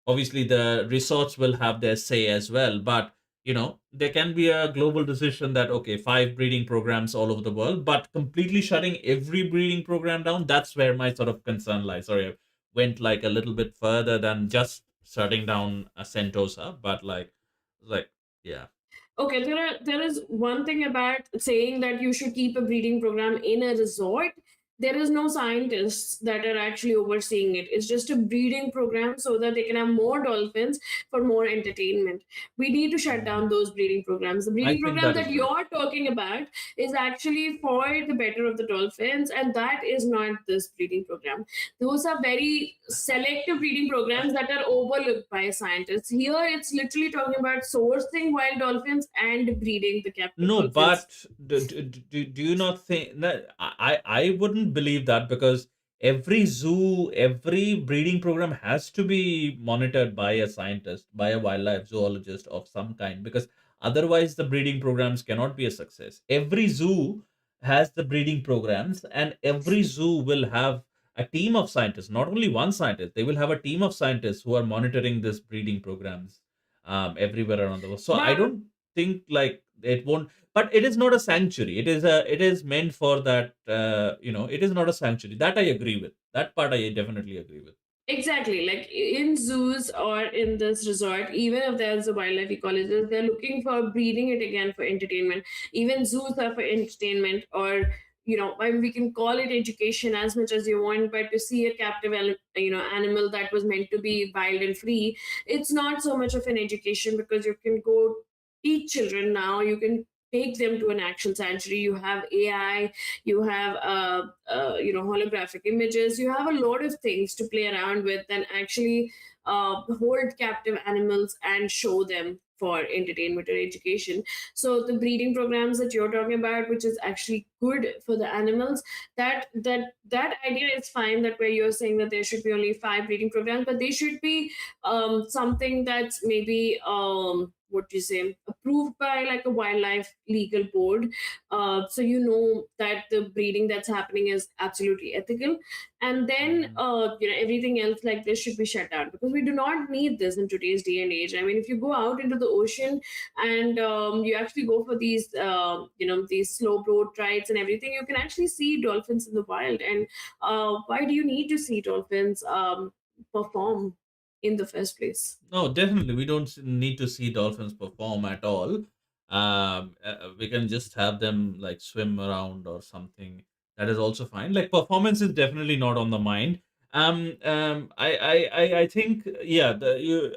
obviously the resorts will have their say as well. But there can be a global decision that, okay, five breeding programs all over the world, but completely shutting every breeding program down, that's where my sort of concern lies. Sorry, I went like a little bit further than just shutting down a Sentosa, but like yeah. Okay, there is one thing about saying that you should keep a breeding program in a resort. There is no scientists that are actually overseeing it. It's just a breeding program so that they can have more dolphins for more entertainment. We need to shut down Mhm. those breeding programs. The I breeding think program that that as well. you're talking about is actually for the better of the dolphins, and that is not this breeding program. Those are very selective breeding programs that are overlooked by scientists. Here, it's literally talking about sourcing wild dolphins and breeding the captive No, dolphins. but do you not think that I wouldn't believe that, because every zoo, every breeding program has to be monitored by a scientist, by a wildlife zoologist of some kind, because otherwise the breeding programs cannot be a success. Every zoo has the breeding programs, and every zoo will have a team of scientists, not only one scientist. They will have a team of scientists who are monitoring this breeding programs everywhere around the world. So I But don't think like it won't, but it is not a sanctuary. It is meant for that. It is not a sanctuary. That I agree with. That part I definitely agree with. exactly, like in zoos or in this resort, even if there's a wildlife ecologist, they're looking for breeding it again for entertainment. Even zoos are for entertainment, or I mean, we can call it education as much as you want. But to see a captive, animal that was meant to be wild and free, it's not so much of an education because you can go teach children now. You can take them to an actual sanctuary. You have AI, you have holographic images, you have a lot of things to play around with and actually hold captive animals and show them for entertainment or education. So the breeding programs that you're talking about, which is actually good for the animals, that idea is fine. That where you're saying that there should be only 5 breeding programs, but they should be something that's maybe what do you say, approved by like a wildlife legal board, so you know that the breeding that's happening is absolutely ethical. And then Mhm. everything else like this should be shut down, because we do not need this in today's day and age. I mean, if you go out into the ocean and you actually go for these these slow boat rides and everything, you can actually see dolphins in the wild. And why do you need to see dolphins perform in the first place? No, definitely. We don't need to see dolphins perform at all. We can just have them like swim around or something. That is also fine. Like performance is definitely not on the mind. I think yeah.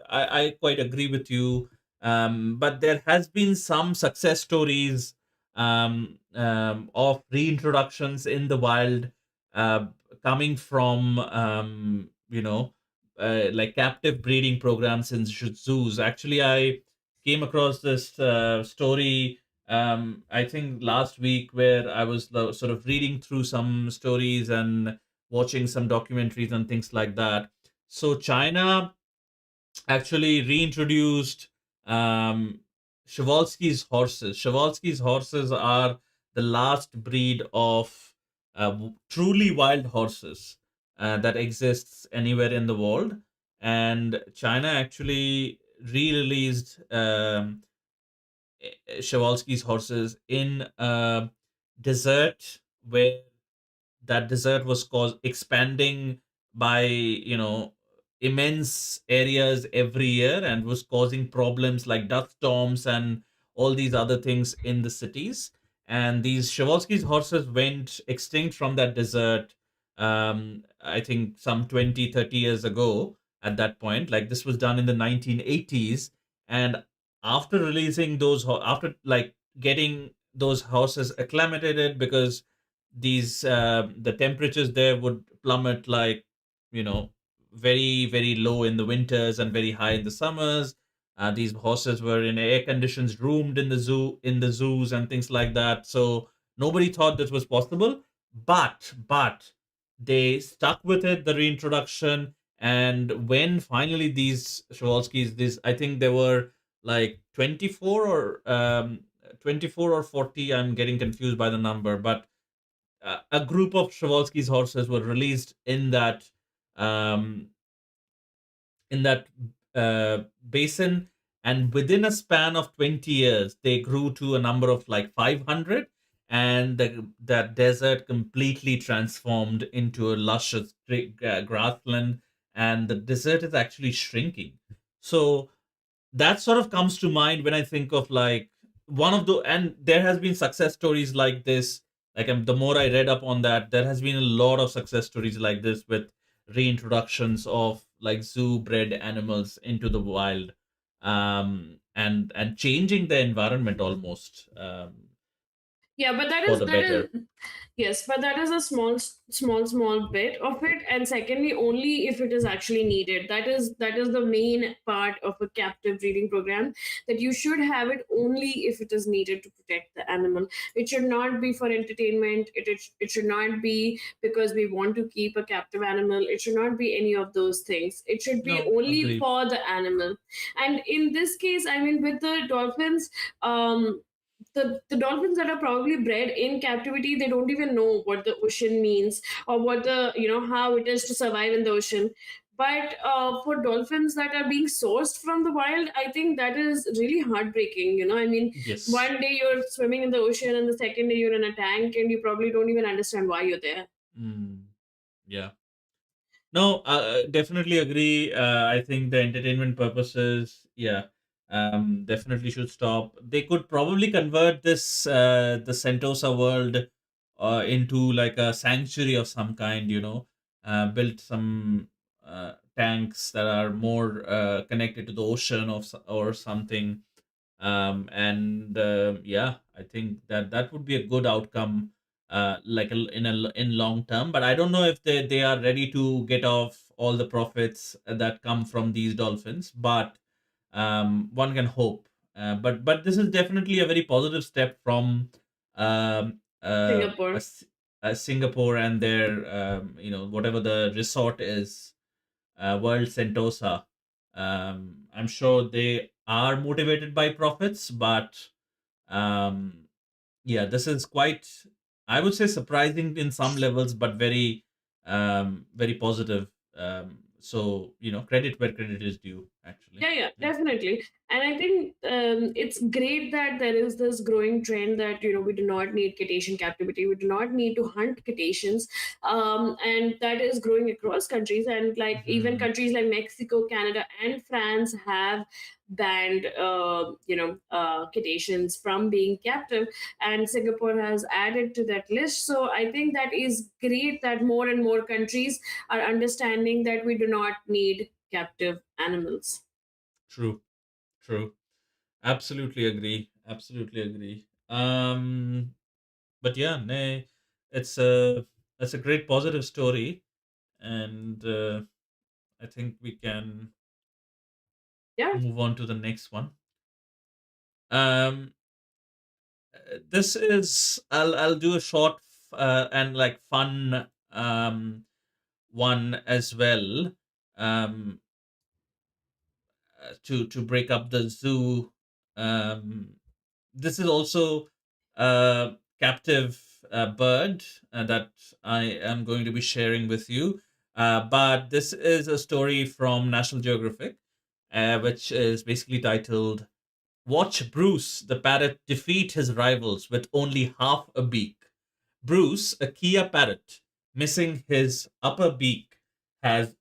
I quite agree with you. But there has been some success stories of reintroductions in the wild, uh, coming from like captive breeding programs in zoos. Actually, I came across this story, I think last week, where I was sort of reading through some stories and watching some documentaries and things like that. So China actually reintroduced um, Przewalski's horses. Przewalski's horses are the last breed of truly wild horses that exists anywhere in the world. And China actually re-released Przewalski's horses in a desert, where that desert was caused expanding by immense areas every year, and was causing problems like dust storms and all these other things in the cities. And these Przewalski's horses went extinct from that desert, I think some 20-30 years ago. At that point, like, this was done in the 1980s. And after releasing those after like getting those horses acclimated, because these the temperatures there would plummet, like, you know very very low in the winters and very high in the summers. These horses were in air conditions, roomed in the zoos and things like that. So nobody thought this was possible, but they stuck with it, the reintroduction. And when finally these Przewalskis, this, I think there were like 24 or 40, I'm getting confused by the number, but a group of Przewalski's horses were released um, in that basin, and within a span of 20 years, they grew to a number of like 500, and that desert completely transformed into a luscious grassland, and the desert is actually shrinking. So that sort of comes to mind when I think of like one of the, and there has been success stories like this. Like, the more I read up on that, there has been a lot of success stories like this, with reintroductions of like zoo bred animals into the wild, and changing the environment almost, Yeah, but that for is the that better. is yes, but that is a small bit of it. And secondly, only if it is actually needed. That is the main part of a captive breeding program, that you should have it only if it is needed to protect the animal. It should not be for entertainment. It should not be because we want to keep a captive animal. It should not be any of those things. It should be No, only agreed. for the animal. And in this case, I mean, with the dolphins, the dolphins that are probably bred in captivity, they don't even know what the ocean means, or what the how it is to survive in the ocean. But for dolphins that are being sourced from the wild, I think that is really heartbreaking. I mean, Yes. one day you're swimming in the ocean, and the second day you're in a tank, and you probably don't even understand why you're there. Mm, yeah. No, definitely agree. I think the entertainment purposes, yeah, definitely should stop. They could probably convert the Sentosa world into like a sanctuary of some kind, build some tanks that are more connected to the ocean, or something. And yeah, I think that that would be a good outcome, like in long term. But I don't know if they are ready to get off all the profits that come from these dolphins. But one can hope. But this is definitely a very positive step from um, uh, a, Singapore. S- a Singapore and their whatever the resort is, World Sentosa. I'm sure they are motivated by profits, but um, yeah, this is quite, I would say, surprising in some levels, but very positive. So credit where credit is due. Actually, Yeah, yeah, yeah. definitely. And I think it's great that there is this growing trend that, we do not need cetacean captivity. We do not need to hunt cetaceans. And that is growing across countries. And like even Mhm. countries like Mexico, Canada, and France have banned, cetaceans from being captive. And Singapore has added to that list. So I think that is great that more and more countries are understanding that we do not need captive animals. True, true. Absolutely agree. Absolutely agree. But yeah, nay, it's a great positive story, and I think we can Yeah. move on to the next one. Um, this is I'll do a short and like fun one as well. Um, to break up the zoo. Um, this is also a captive bird that I am going to be sharing with you. But this is a story from National Geographic, which is basically titled "Watch Bruce the parrot defeat his rivals with only half a beak." Bruce, a Kia parrot, missing his upper beak, has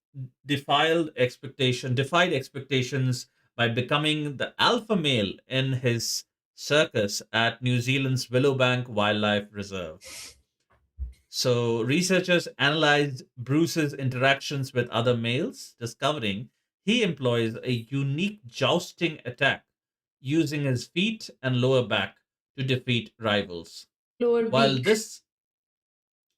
defied expectations by becoming the alpha male in his circus at New Zealand's Willowbank Wildlife Reserve. So, researchers analyzed Bruce's interactions with other males, discovering he employs a unique jousting attack using his feet and lower back to defeat rivals. Lower While beak. this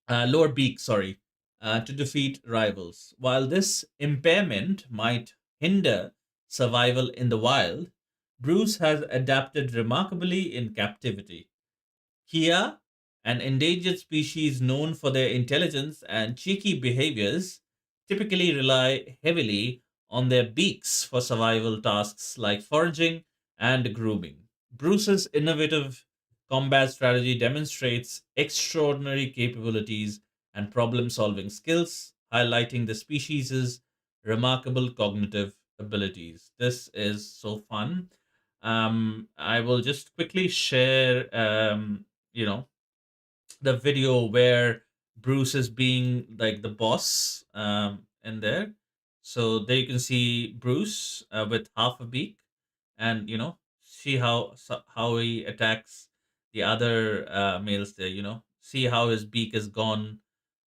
lower beak, sorry, to defeat rivals. While this impairment might hinder survival in the wild, Bruce has adapted remarkably in captivity. Kia, an endangered species known for their intelligence and cheeky behaviors, typically rely heavily on their beaks for survival tasks like foraging and grooming. Bruce's innovative combat strategy demonstrates extraordinary capabilities and problem solving skills, highlighting the species' remarkable cognitive abilities. This is so fun. I will just quickly share you know the video where Bruce is being like the boss in there. So there you can see Bruce with half a beak, and see how he attacks the other males there. See how his beak is gone,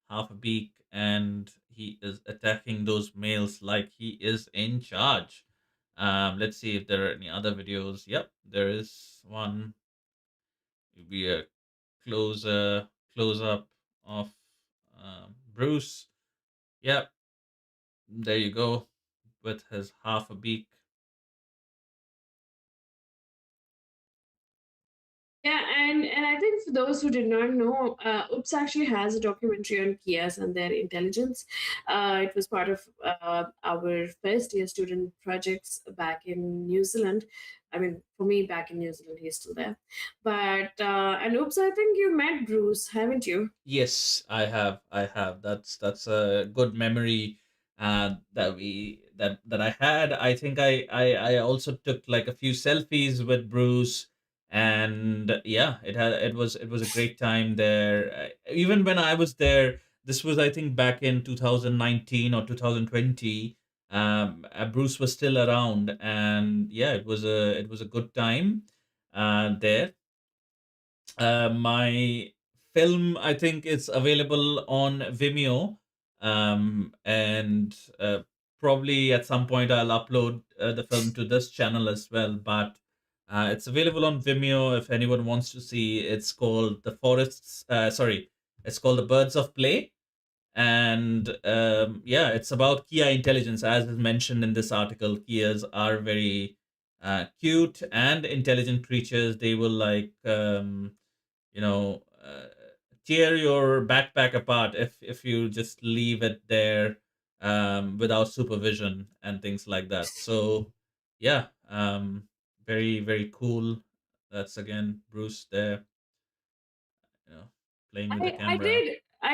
half a beak, and he is attacking those males like he is in charge. Let's see if there are any other videos. Yep, there is one. It'll be a close up of Bruce. Yep, there you go, with his half a beak. Yeah, and I think for those who did not know, Oops actually has a documentary on Kias and their intelligence. It was part of our first year student projects back in New Zealand. I mean, for me, back in New Zealand, he's still there. But and Oops, I think you met Bruce, haven't you? Yes, I have. I have. That's a good memory that I had. I think I also took like a few selfies with Bruce, and yeah, it was a great time there. Even when I was there, this was I think back in 2019 or 2020. Bruce was still around, and yeah, it was a good time there. My film, I think, is available on Vimeo, and probably at some point I'll upload the film to this channel as well. But It's available on Vimeo if anyone wants to see. It's called the forests. Sorry, it's called the Birds of Play, and yeah, it's about Kia intelligence. As is mentioned in this article, Kias are very cute and intelligent creatures. They will like you know tear your backpack apart if you just leave it there without supervision and things like that. So yeah, very very cool. That's again Bruce there, you know, playing with the I camera.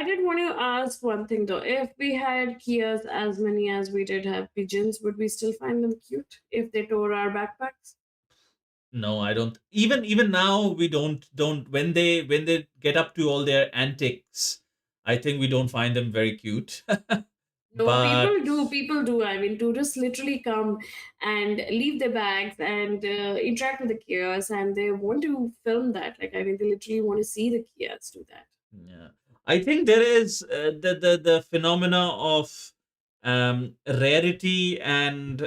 did want to ask one thing though. If we had Kias as many as we did have pigeons, would we still find them cute if they tore our backpacks? No, I don't. Even now, we don't when they get up to all their antics. I think we don't find them very cute. No, But people do. People do. I mean, tourists literally come and leave their bags and interact with the kiosks, and they want to film that. Like, I mean, they literally want to see the kiosks do that. yeah, I think there is the phenomena of rarity and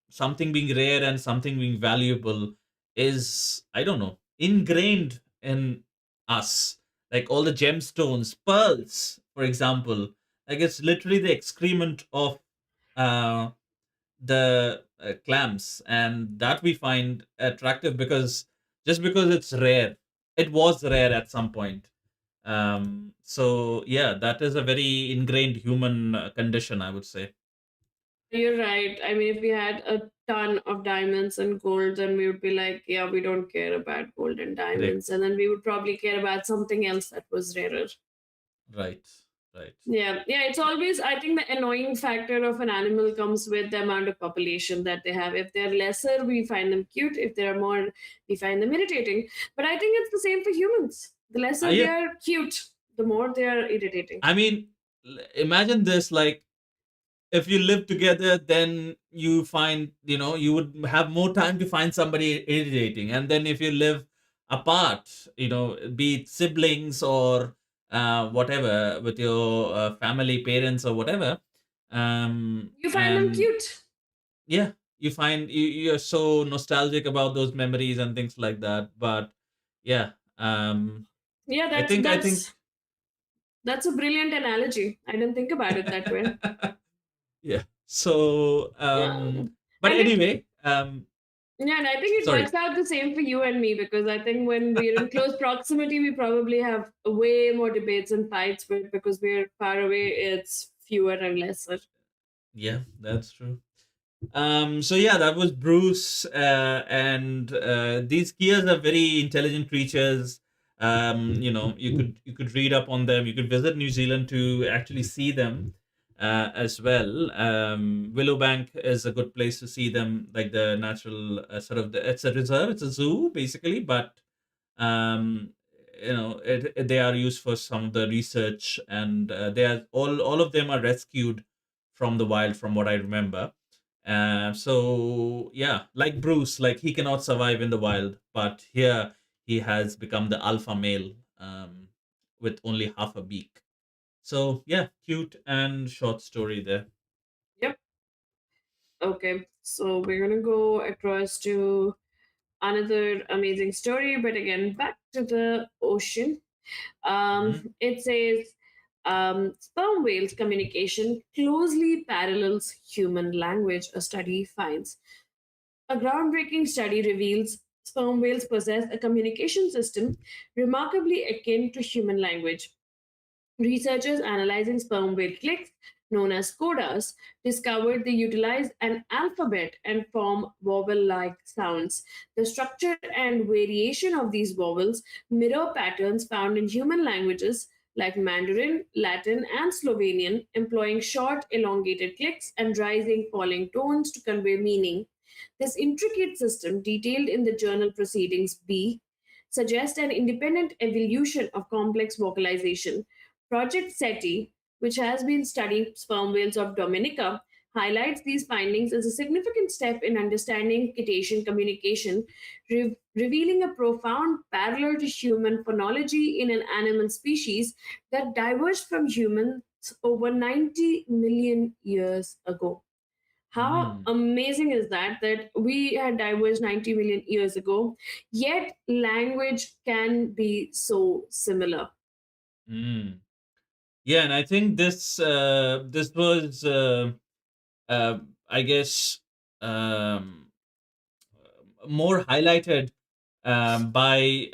something being rare and something being valuable is, I don't know, ingrained in us. Like all the gemstones, pearls, for example, like it's literally the excrement of uh, the clams, and that we find attractive because just because it's rare, it was rare at some point. So yeah, that is a very ingrained human condition, I would say. You're right. I mean, if we had a ton of diamonds and gold, then we would be like, yeah, we don't care about gold and Correct. diamonds. And then we would probably care about something else that was rarer. Right. Right. Yeah, yeah, it's always, I think the annoying factor of an animal comes with the amount of population that they have. If they're lesser, we find them cute. If they're more, we find them irritating. But I think it's the same for humans. The lesser they Yeah, are cute, the more they are irritating. I mean, imagine this, like if you live together, then you find, you would have more time to find somebody irritating. And then if you live apart, be it siblings or whatever, with your family, parents or whatever, You find them and cute. yeah, you find you're so nostalgic about those memories and things like that. But yeah, Yeah, i think i think that's a brilliant analogy. I didn't think about it that way. yeah, so Yeah. but And it anyway, Yeah, and I think it sorry. works out the same for you and me because I think when we're in close proximity, we probably have way more debates and fights. But because we're far away, it's fewer and lesser. Yeah, that's true. So yeah, that was Bruce, and these Kias are very intelligent creatures. You could read up on them. You could visit New Zealand to actually see them as well. Willowbank is a good place to see them, like the natural it's a reserve, it's a zoo basically, but um, they are used for some of the research, and they are all of them are rescued from the wild, from what I remember. So yeah, like Bruce, like he cannot survive in the wild, but here he has become the alpha male, with only half a beak. So yeah, cute and short story there. Yep. Okay. So we're gonna go across to another amazing story, but again back to the ocean. Hmm. It says sperm whales communication closely parallels human language. A study finds. A groundbreaking study reveals sperm whales possess a communication system remarkably akin to human language. Researchers analyzing sperm whale clicks, known as codas, discovered they utilize an alphabet and form vowel like sounds. The structure and variation of these vowels mirror patterns found in human languages like Mandarin, Latin, and Slovenian, employing short, elongated clicks and rising, falling tones to convey meaning. This intricate system, detailed in the journal Proceedings B, suggests an independent evolution of complex vocalization. Project SETI, which has been studying sperm whales of Dominica, highlights these findings as a significant step in understanding cetacean communication, revealing a profound parallel to human phonology in an animal species that diverged from humans over 90 million years ago. How Mm, amazing is that, that we had diverged 90 million years ago, yet language can be so similar. mm. Yeah, and I think this was uh, I guess um, more highlighted by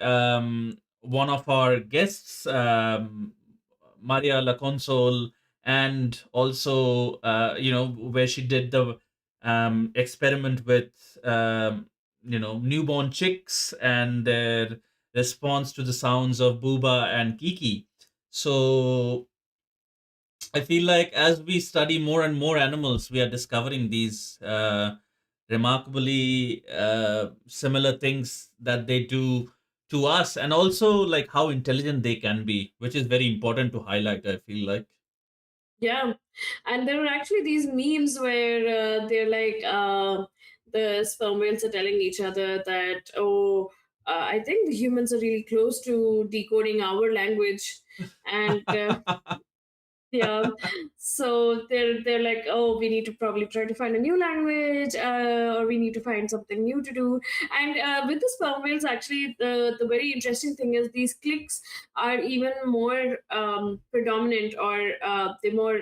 one of our guests, Maria La Console, and also where she did the experiment with newborn chicks and their response to the sounds of Booba and Kiki. So I feel like as we study more and more animals, we are discovering these remarkably similar things that they do to us, and also like how intelligent they can be, which is very important to highlight. I feel like. Yeah, and there are actually these memes where they're like, the sperm whales are telling each other that, oh, I think the humans are really close to decoding our language, and yeah, so they're like, oh, we need to probably try to find a new language, or we need to find something new to do. And with the sperm whales, actually, the very interesting thing is these clicks are even more predominant, or they're more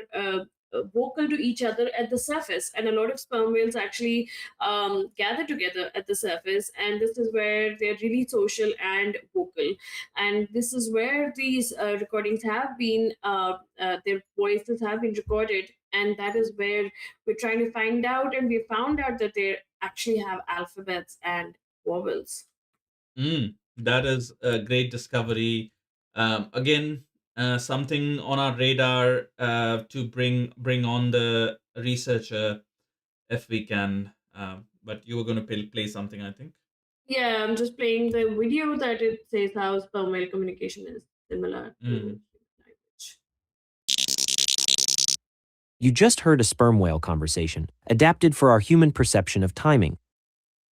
vocal to each other at the surface. And a lot of sperm whales actually gather together at the surface, and this is where they're really social and vocal. And this is where these recordings have been their voices have been recorded, and that is where we're trying to find out, and we found out that they actually have alphabets and vowels. That is a great discovery. Again, something on our radar to bring on the researcher if we can. But you were going to play something, I think. Yeah, I'm just playing the video that it says how sperm whale communication is similar to Mm. language. You just heard a sperm whale conversation, adapted for our human perception of timing.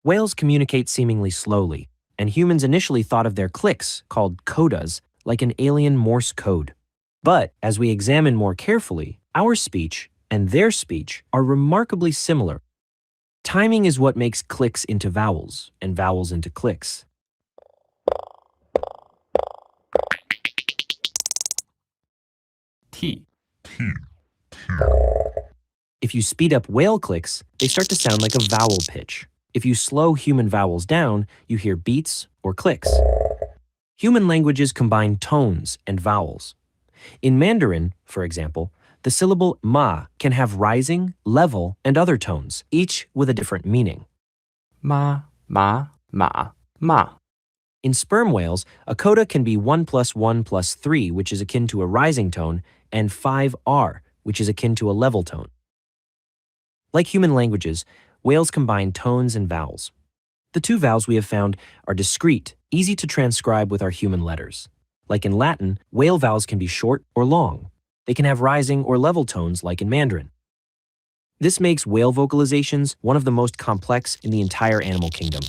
Whales communicate seemingly slowly, and humans initially thought of their clicks, called codas, like an alien Morse code. But as we examine more carefully, our speech and their speech are remarkably similar. Timing is what makes clicks into vowels and vowels into clicks. T. If you speed up whale clicks, they start to sound like a vowel pitch. If you slow human vowels down, you hear beats or clicks. Human languages combine tones and vowels. In Mandarin, for example, the syllable ma can have rising, level, and other tones, each with a different meaning. Ma, ma, ma, ma. In sperm whales, a coda can be 1 plus 1 plus 3, which is akin to a rising tone, and 5R, which is akin to a level tone. Like human languages, whales combine tones and vowels. The two vowels we have found are discrete, easy to transcribe with our human letters. Like in Latin, whale vowels can be short or long. They can have rising or level tones like in Mandarin. This makes whale vocalizations one of the most complex in the entire animal kingdom.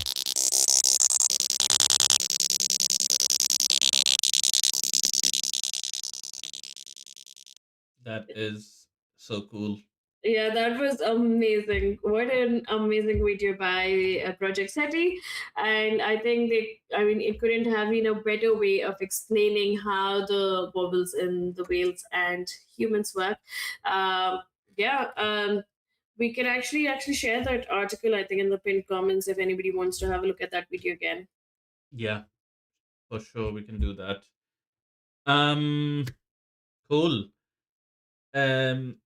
That is so cool. Yeah, that was amazing. What an amazing video by Project SETI. And I think I mean, it couldn't have been a better way of explaining how the bubbles in the whales and humans work. Um, yeah, we can actually share that article, I think, in the pinned comments if anybody wants to have a look at that video again. Yeah, for sure we can do that. Um, cool. Um,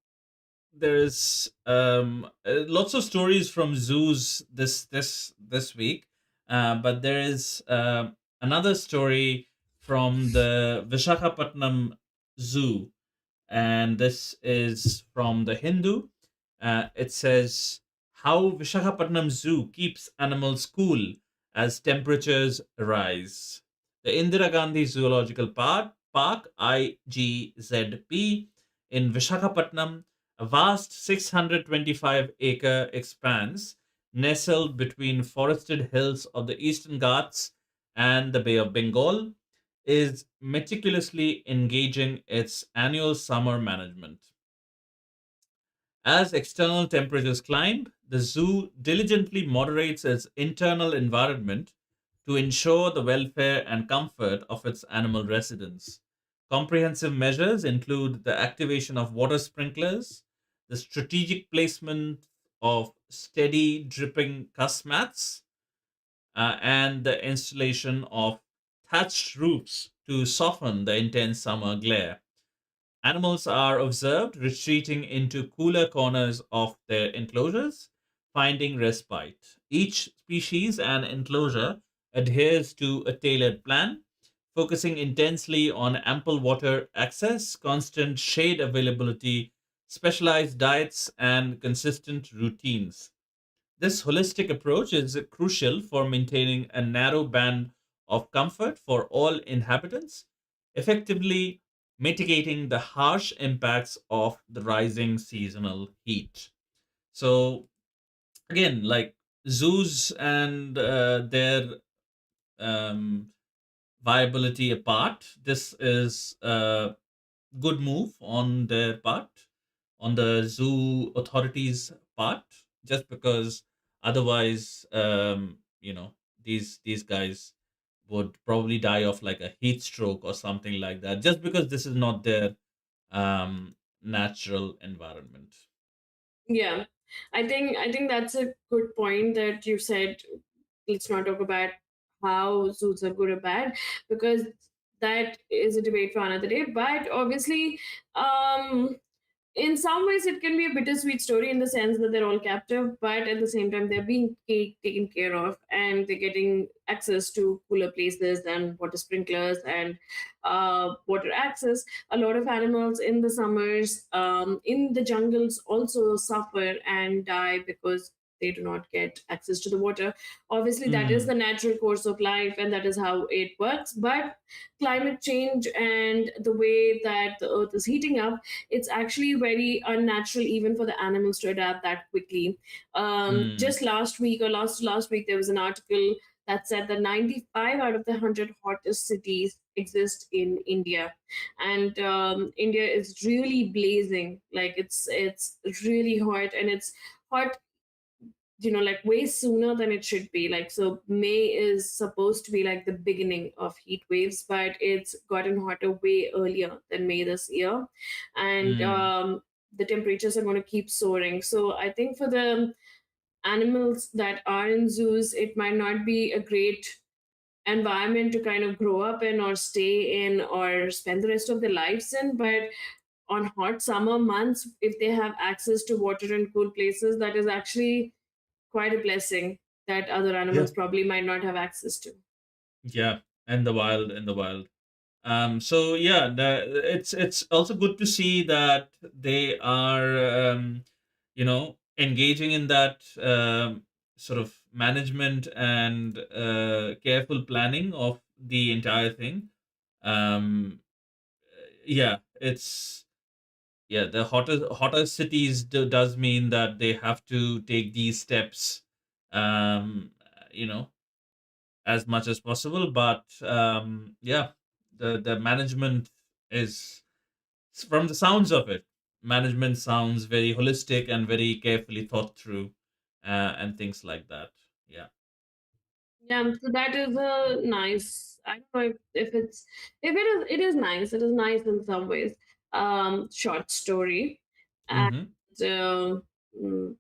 there's lots of stories from zoos this week, but there is another story from the Visakhapatnam Zoo, and this is from the Hindu. It says how Visakhapatnam Zoo keeps animals cool as temperatures rise. The Indira Gandhi Zoological Park IGZP in Visakhapatnam, a vast 625-acre expanse nestled between forested hills of the Eastern Ghats and the Bay of Bengal, is meticulously engaging its annual summer management. As external temperatures climb, the zoo diligently moderates its internal environment to ensure the welfare and comfort of its animal residents. Comprehensive measures include the activation of water sprinklers, the strategic placement of steady dripping cuss mats, and the installation of thatched roofs to soften the intense summer glare. Animals are observed retreating into cooler corners of their enclosures, finding respite. Each species and enclosure adheres to a tailored plan, focusing intensely on ample water access, constant shade availability, specialized diets, and consistent routines. This holistic approach is crucial for maintaining a narrow band of comfort for all inhabitants, effectively mitigating the harsh impacts of the rising seasonal heat. So, again, like zoos and their um, viability apart, this is good move on their part, on the zoo authorities' part, just because otherwise, these guys would probably die of like a heat stroke or something like that, just because this is not their natural environment. Yeah, I think that's a good point that you said. Let's not talk about how zoos are good or bad, because that is a debate for another day. But obviously, um, in some ways it can be a bittersweet story in the sense that they're all captive, but at the same time they're being taken care of, and they're getting access to cooler places and water sprinklers and water access. A lot of animals in the summers in the jungles also suffer and die because they do not get access to the water. Obviously that is the Mm, natural course of life and that is how it works, but climate change and the way that the earth is heating up, it's actually very unnatural even for the animals to adapt that quickly. mm, Just last week or last week, there was an article that said that 95 out of the 100 hottest cities exist in India, and India is really blazing. Like it's really hot, and it's hot, like way sooner than it should be. Like, so May is supposed to be like the beginning of heat waves, but it's gotten hotter way earlier than May this year. And mm. the temperatures are going to keep soaring. So I think for the animals that are in zoos, it might not be a great environment to kind of grow up in or stay in or spend the rest of their lives in. But on hot summer months, if they have access to water and cool places, that is actually quite a blessing that other Yeah, animals probably might not have access to. yeah, and the wild, and the wild. So yeah, it's also good to see that they are engaging in that sort of management and careful planning of the entire thing. Um, yeah, it's yeah, the hotter cities does mean that they have to take these steps, um, you know, as much as possible. But yeah, the management is, from the sounds of it, management sounds very holistic and very carefully thought through, and things like that. Yeah. Yeah, so that is a nice. I don't know if it's if it is nice. It is nice in some ways. Short story, and Mm-hmm. uh, mm,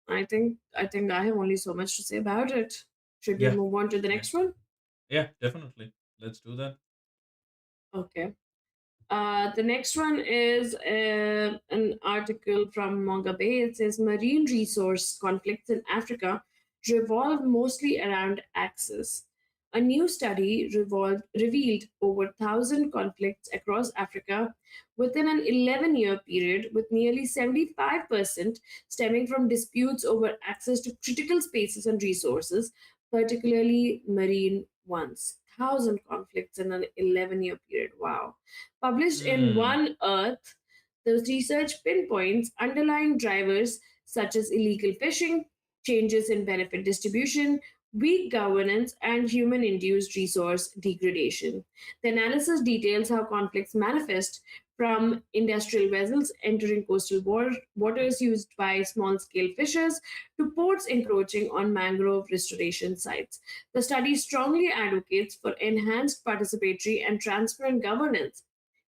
I think I have only so much to say about it. Should we Yeah. move on to the Yeah. next one? Yeah. Definitely. Let's do that. Okay. The next one is an article from Manga Bay. It says marine resource conflicts in Africa revolve mostly around access. A new study revealed over 1,000 conflicts across Africa within an 11-year period, with nearly 75% stemming from disputes over access to critical spaces and resources, particularly marine ones. 1,000 conflicts in an 11-year period. Wow. Published in Mm, One Earth, the research pinpoints underlying drivers such as illegal fishing, changes in benefit distribution, weak governance, and human induced resource degradation. The analysis details how conflicts manifest from industrial vessels entering coastal waters used by small scale fishers to ports encroaching on mangrove restoration sites. The study strongly advocates for enhanced participatory and transparent governance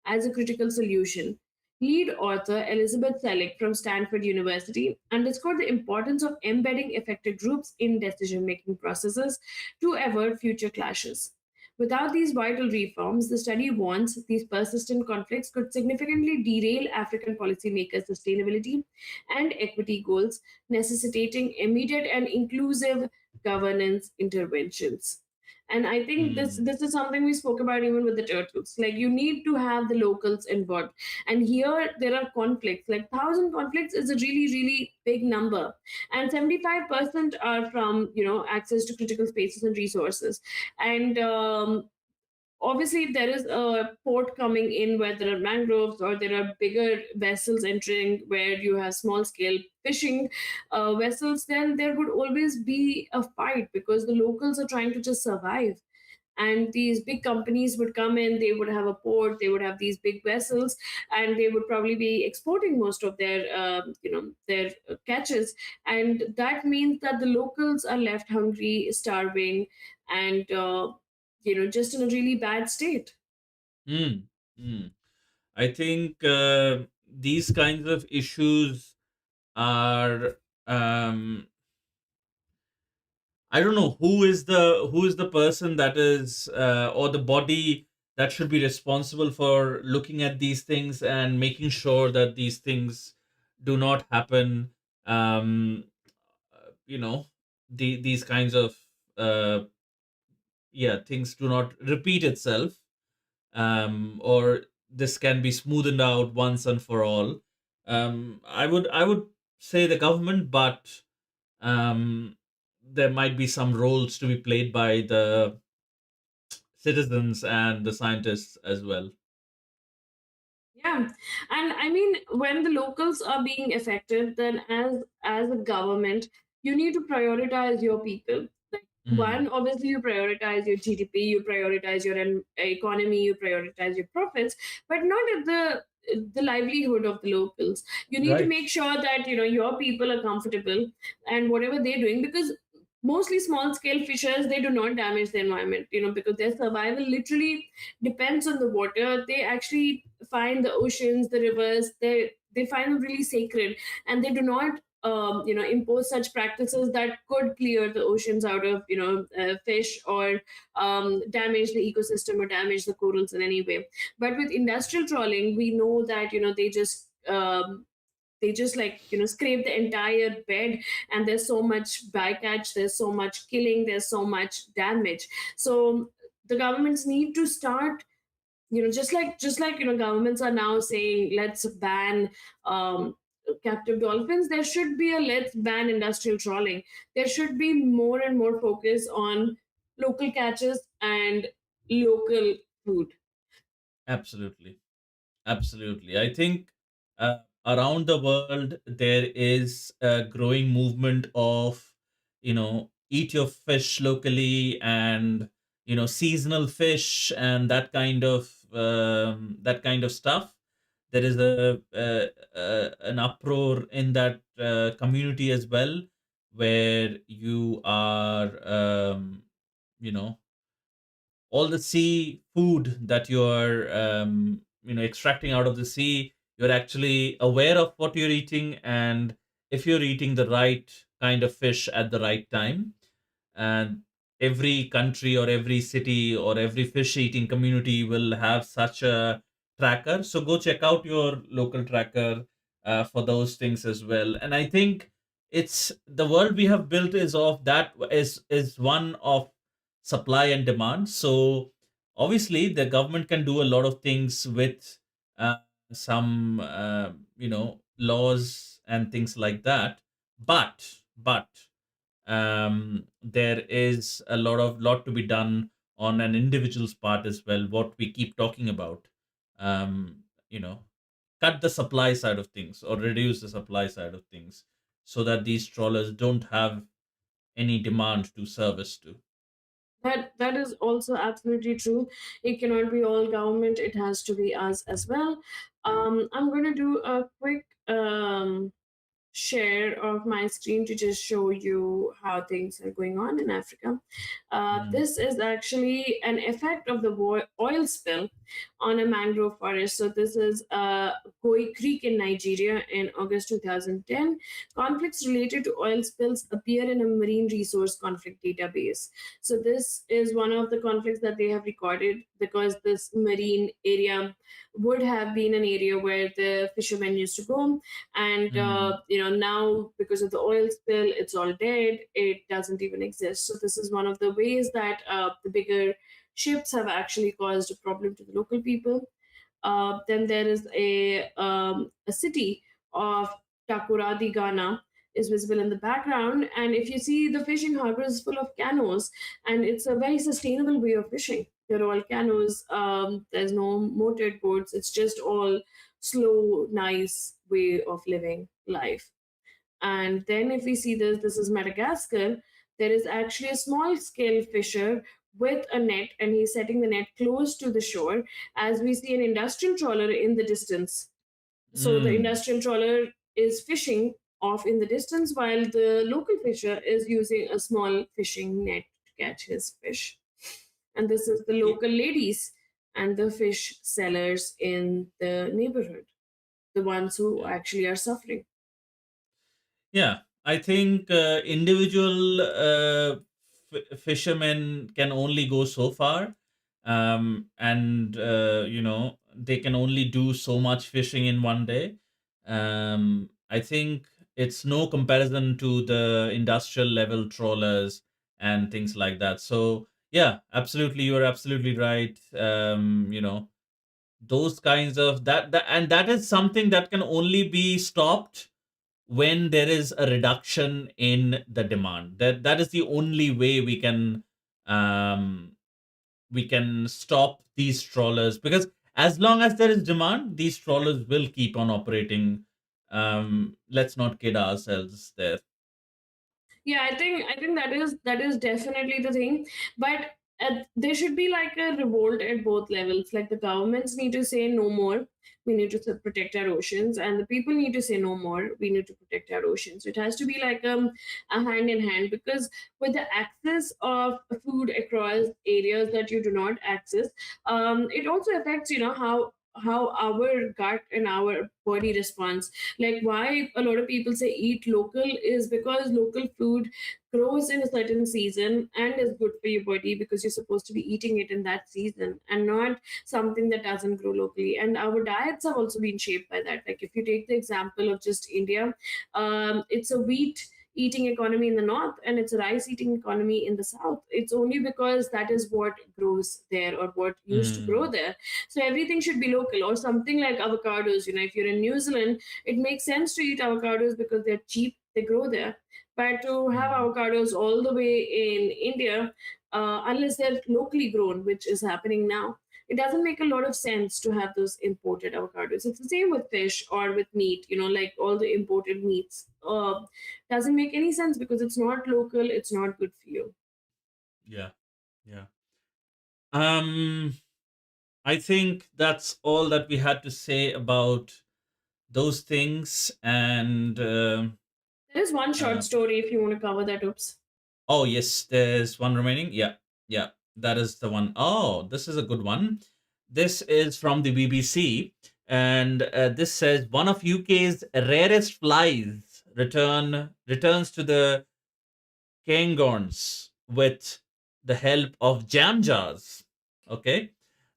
as a critical solution. Lead author Elizabeth Selick from Stanford University underscored the importance of embedding affected groups in decision making processes to avoid future clashes. Without these vital reforms, the study warns these persistent conflicts could significantly derail African policymakers' sustainability and equity goals, necessitating immediate and inclusive governance interventions. And I think this Mm, this is something we spoke about even with the turtles. Like you need to have the locals involved. And here there are conflicts. Like 1,000 conflicts is a really big number, and 75% are from access to critical spaces and resources. And obviously if there is a port coming in where there are mangroves or there are bigger vessels entering where you have small scale fishing vessels, then there would always be a fight because the locals are trying to just survive. And these big companies would come in, they would have a port, they would have these big vessels, and they would probably be exporting most of their catches. And that means that the locals are left hungry, starving, and just in a really bad state. mm, mm. I think these kinds of issues are I don't know who is the person that is or the body that should be responsible for looking at these things and making sure that these things do not happen. Um, you know, these kinds of uh, yeah, things do not repeat itself, or this can be smoothened out once and for all. I would say the government, but um, there might be some roles to be played by the citizens and the scientists as well. Yeah, and I mean, when the locals are being affected, then as a government, you need to prioritize your people. Like Mm, one, obviously, you prioritize your GDP, you prioritize your economy, you prioritize your profits, but not at the livelihood of the locals. You need to right. make sure that your people are comfortable and whatever they're doing, because mostly small scale fishers, they do not damage the environment, because their survival literally depends on the water. They actually find the oceans, the rivers, they find them really sacred, and they do not impose such practices that could clear the oceans out of fish, or damage the ecosystem or damage the corals in any way. But with industrial trawling, we know that they just like scrape the entire bed, and there's so much bycatch, there's so much killing, there's so much damage. So the governments need to start, just like governments are now saying let's ban captive dolphins. There should be a let's ban industrial trawling. There should be more and more focus on local catches and local food. Absolutely. Absolutely. I think around the world there is a growing movement of, eat your fish locally, and, seasonal fish and that kind of stuff. There is an uproar in that community as well, where you are, you know, all the sea food that you're extracting out of the sea, you're actually aware of what you're eating, and if you're eating the right kind of fish at the right time. And every country or every city or every fish eating community will have such a tracker, so go check out your local tracker for those things as well. And I think it's the world we have built is of that is one of supply and demand. So obviously the government can do a lot of things with uh, some laws and things like that, but there is a lot to be done on an individual's part as well, what we keep talking about. um, you know Cut the supply side of things or reduce the supply side of things, so that these trawlers don't have any demand to service to. That is also absolutely true. It cannot be all government, it has to be us as well. I'm going to do a quick share of my screen to just show you how things are going on in Africa. Mm, This is actually an effect of the oil spill on a mangrove forest. So this is Koi Creek in Nigeria in August 2010. Conflicts related to oil spills appear in a marine resource conflict database. So this is one of the conflicts that they have recorded because this marine area would have been an area where the fishermen used to go, and mm, now because of the oil spill it's all dead, it doesn't even exist. So this is one of the ways that the bigger ships have actually caused a problem to the local people. Then there is a city of Takoradi, Ghana, is visible in the background. And if you see, the fishing harbor is full of canoes, and it's a very sustainable way of fishing. They're all canoes. There's no motored boats. It's just all slow, nice way of living life. And then if we see this, this is Madagascar. There is actually a small scale fisher with a net, and he's setting the net close to the shore as we see an industrial trawler in the distance. So the mm. industrial trawler is fishing off in the distance while the local fisher is using a small fishing net to catch his fish. And this is the Ye- local ladies and the fish sellers in the neighborhood, the ones who Yeah. actually are suffering. Yeah, I think individual fishermen can only go so far, and they can only do so much fishing in one day. I think it's no comparison to the industrial level trawlers and things like that. So yeah, absolutely, you're absolutely right. Those kinds of and that is something that can only be stopped when there is a reduction in the demand. That is the only way um we can stop these trawlers, because as long as there is demand, these trawlers will keep on operating. Let's not kid ourselves there. Yeah, I think that is definitely the thing. But there should be like a revolt at both levels. Like the governments need to say no more. We need to protect our oceans, and the people need to say no more. We need to protect our oceans. So it has to be like a hand in hand, because with the access of food across areas that you do not access, it also affects how our gut and our body responds. Like why a lot of people say eat local is because local food grows in a certain season and is good for your body because you're supposed to be eating it in that season and not something that doesn't grow locally. And our diets have also been shaped by that. Like if you take the example of just India, it's a wheat eating economy in the north and it's a rice eating economy in the south. It's only because that is what grows there or what used to grow Mm, there. So everything should be local. Or something like avocados, if you're in New Zealand, it makes sense to eat avocados because they're cheap, they grow there. But to have mm, avocados all the way in India, unless they're locally grown, which is happening now, it doesn't make a lot of sense to have those imported avocados. It's the same with fish or with meat, like all the imported meats. Doesn't make any sense because it's not local, it's not good for you. yeah, yeah. um I think that's all that we had to say about those things. And There is one uh, short story if you want to cover that. Oops. oh, yes, there's one remaining. Yeah, yeah, that is the one. Oh, this is a good one. This is from the BBC, and this says one of UK's rarest flies returns to the Cairngorms with the help of jam jars. Okay,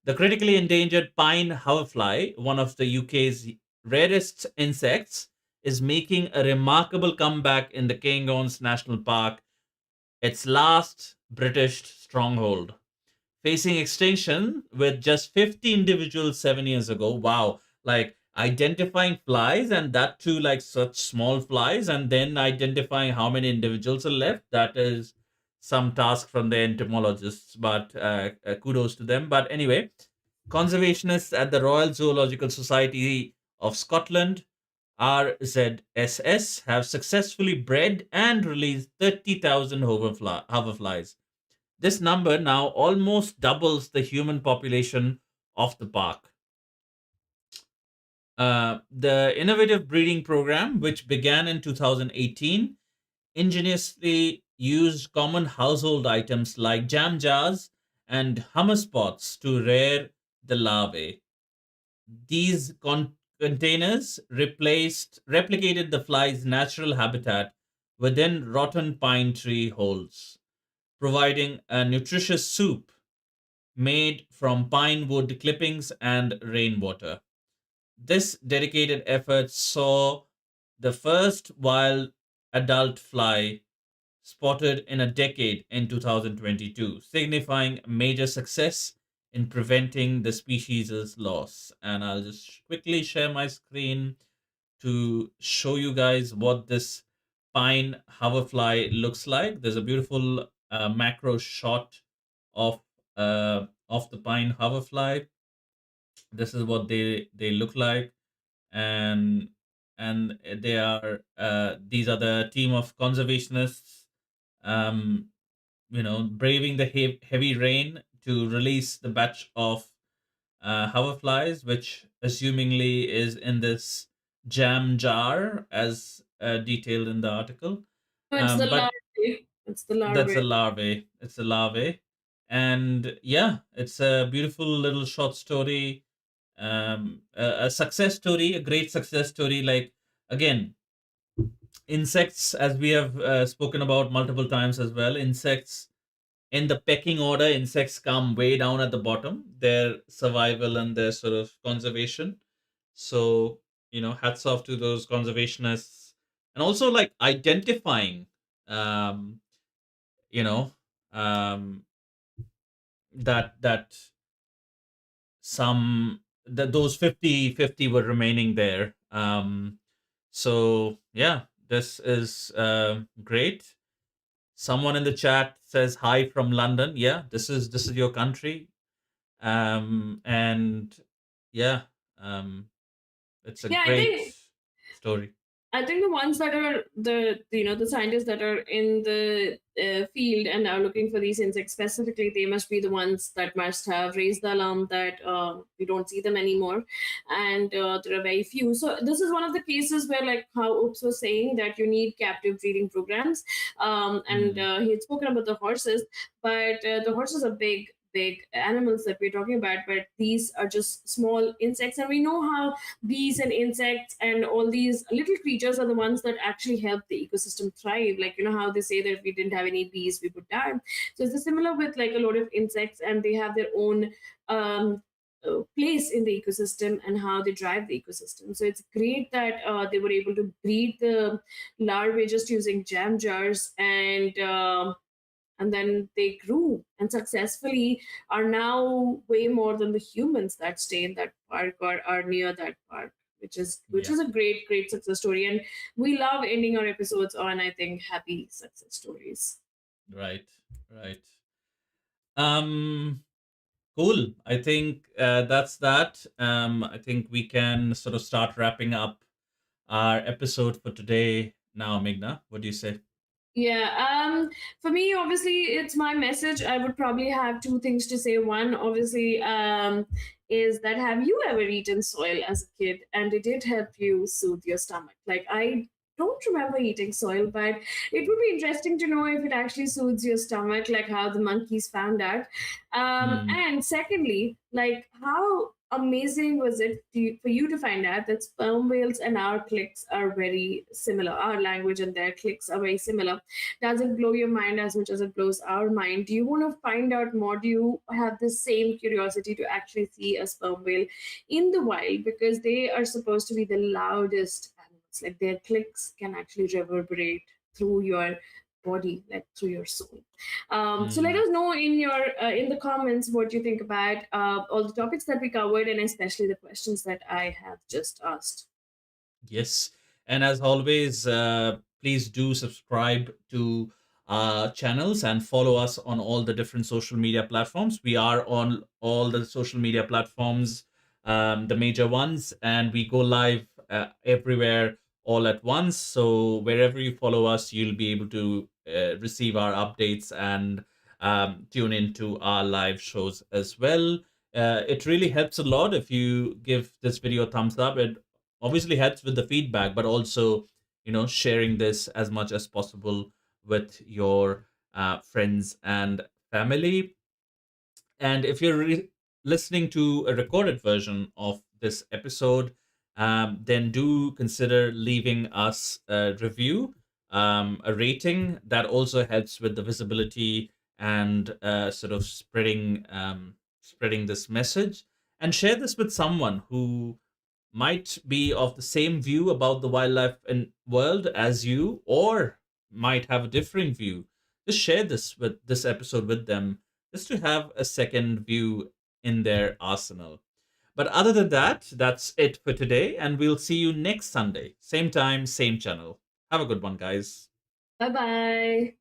the critically endangered pine hoverfly, one of the UK's rarest insects, is making a remarkable comeback in the Cairngorms National Park, its last British stronghold. Facing extinction with just 50 individuals 7 years ago. Wow. Like identifying flies, and that too, like such small flies, and then identifying how many individuals are left. That is some task from the entomologists, but kudos to them. But anyway, conservationists at the Royal Zoological Society of Scotland, RZSS, have successfully bred and released 30,000 hoverflies. This number now almost doubles the human population of the park. The innovative breeding program, which began in 2018, ingeniously used common household items like jam jars and hummus pots to rear the larvae. These containers replicated the fly's natural habitat within rotten pine tree holes, providing a nutritious soup made from pine wood clippings and rainwater. This dedicated effort saw the first wild adult fly spotted in a decade in 2022, signifying major success in preventing the species' loss. And I'll just quickly share my screen to show you guys what this pine hoverfly looks like. There's a beautiful macro shot of the pine hoverfly. This is what they look like, and they are these are the team of conservationists, um, braving the heavy rain to release the batch of hoverflies, which assumingly is in this jam jar as detailed in the article. No, it's the But larvae. It's the that's a larvae. larvae. It's a larvae. And yeah, it's a beautiful little short story, a success story, a great success story. Like, again, insects, as we have spoken about multiple times as well, insects in the pecking order, insects come way down at the bottom, their survival and their sort of conservation. So, hats off to those conservationists, and also like identifying, um, you know, um, that those 50-50 were remaining there. So yeah, this is great. Someone in the chat says hi from London. Yeah, this is your country. And yeah, um, it's a Yeah, great story. I think the ones that are the scientists that are in the field and are looking for these insects specifically, they must be the ones that must have raised the alarm that we don't see them anymore, and there are very few. So this is one of the cases where, like how Oops was saying, that you need captive breeding programs, and Mm, he had spoken about the horses, but the horses are big animals that we're talking about, but these are just small insects, and we know how bees and insects and all these little creatures are the ones that actually help the ecosystem thrive. Like, you know how they say that if we didn't have any bees we would die. So it's similar with like a lot of insects, and they have their own place in the ecosystem and how they drive the ecosystem. So it's great that they were able to breed the larvae just using jam jars, and then they grew and successfully are now way more than the humans that stay in that park or are near that park, which yeah, is a great success story. And we love ending our episodes on, I think, happy success stories. right, right. Um, cool. I think that's that. I think we can sort of start wrapping up our episode for today now, Meghna. What do you say? Yeah, for me, obviously, it's my message. I would probably have two things to say. One, obviously, is that have you ever eaten soil as a kid and it did help you soothe your stomach? Like, I don't remember eating soil, but it would be interesting to know if it actually soothes your stomach, like how the monkeys found out. Hmm. And secondly, like, how amazing was it for you to find out that sperm whales and our clicks are very similar? Our language and their clicks are very similar. Does it blow your mind as much as it blows our mind? Do you want to find out more? Do you have the same curiosity to actually see a sperm whale in the wild? Because they are supposed to be the loudest animals. Like their clicks can actually reverberate through your body, like through your soul. So let Hmm. us know in the comments what you think about all the topics that we covered, and especially the questions that I have just asked. Yes. And as always, please do subscribe to our channels and follow us on all the different social media platforms. We are on all the social media platforms, the major ones, and we go live everywhere all at once. So wherever you follow us, you'll be able to receive our updates and tune into our live shows as well. It really helps a lot if you give this video a thumbs up. It obviously helps with the feedback, but also, sharing this as much as possible with your friends and family. And if you're listening to a recorded version of this episode, then do consider leaving us a review, a rating. That also helps with the visibility and sort of spreading this message. And share this with someone who might be of the same view about the wildlife and world as you, or might have a differing view. Just share this episode with them, just to have a second view in their arsenal. But other than that, that's it for today, and we'll see you next Sunday, same time, same channel. Have a good one, guys. Bye bye.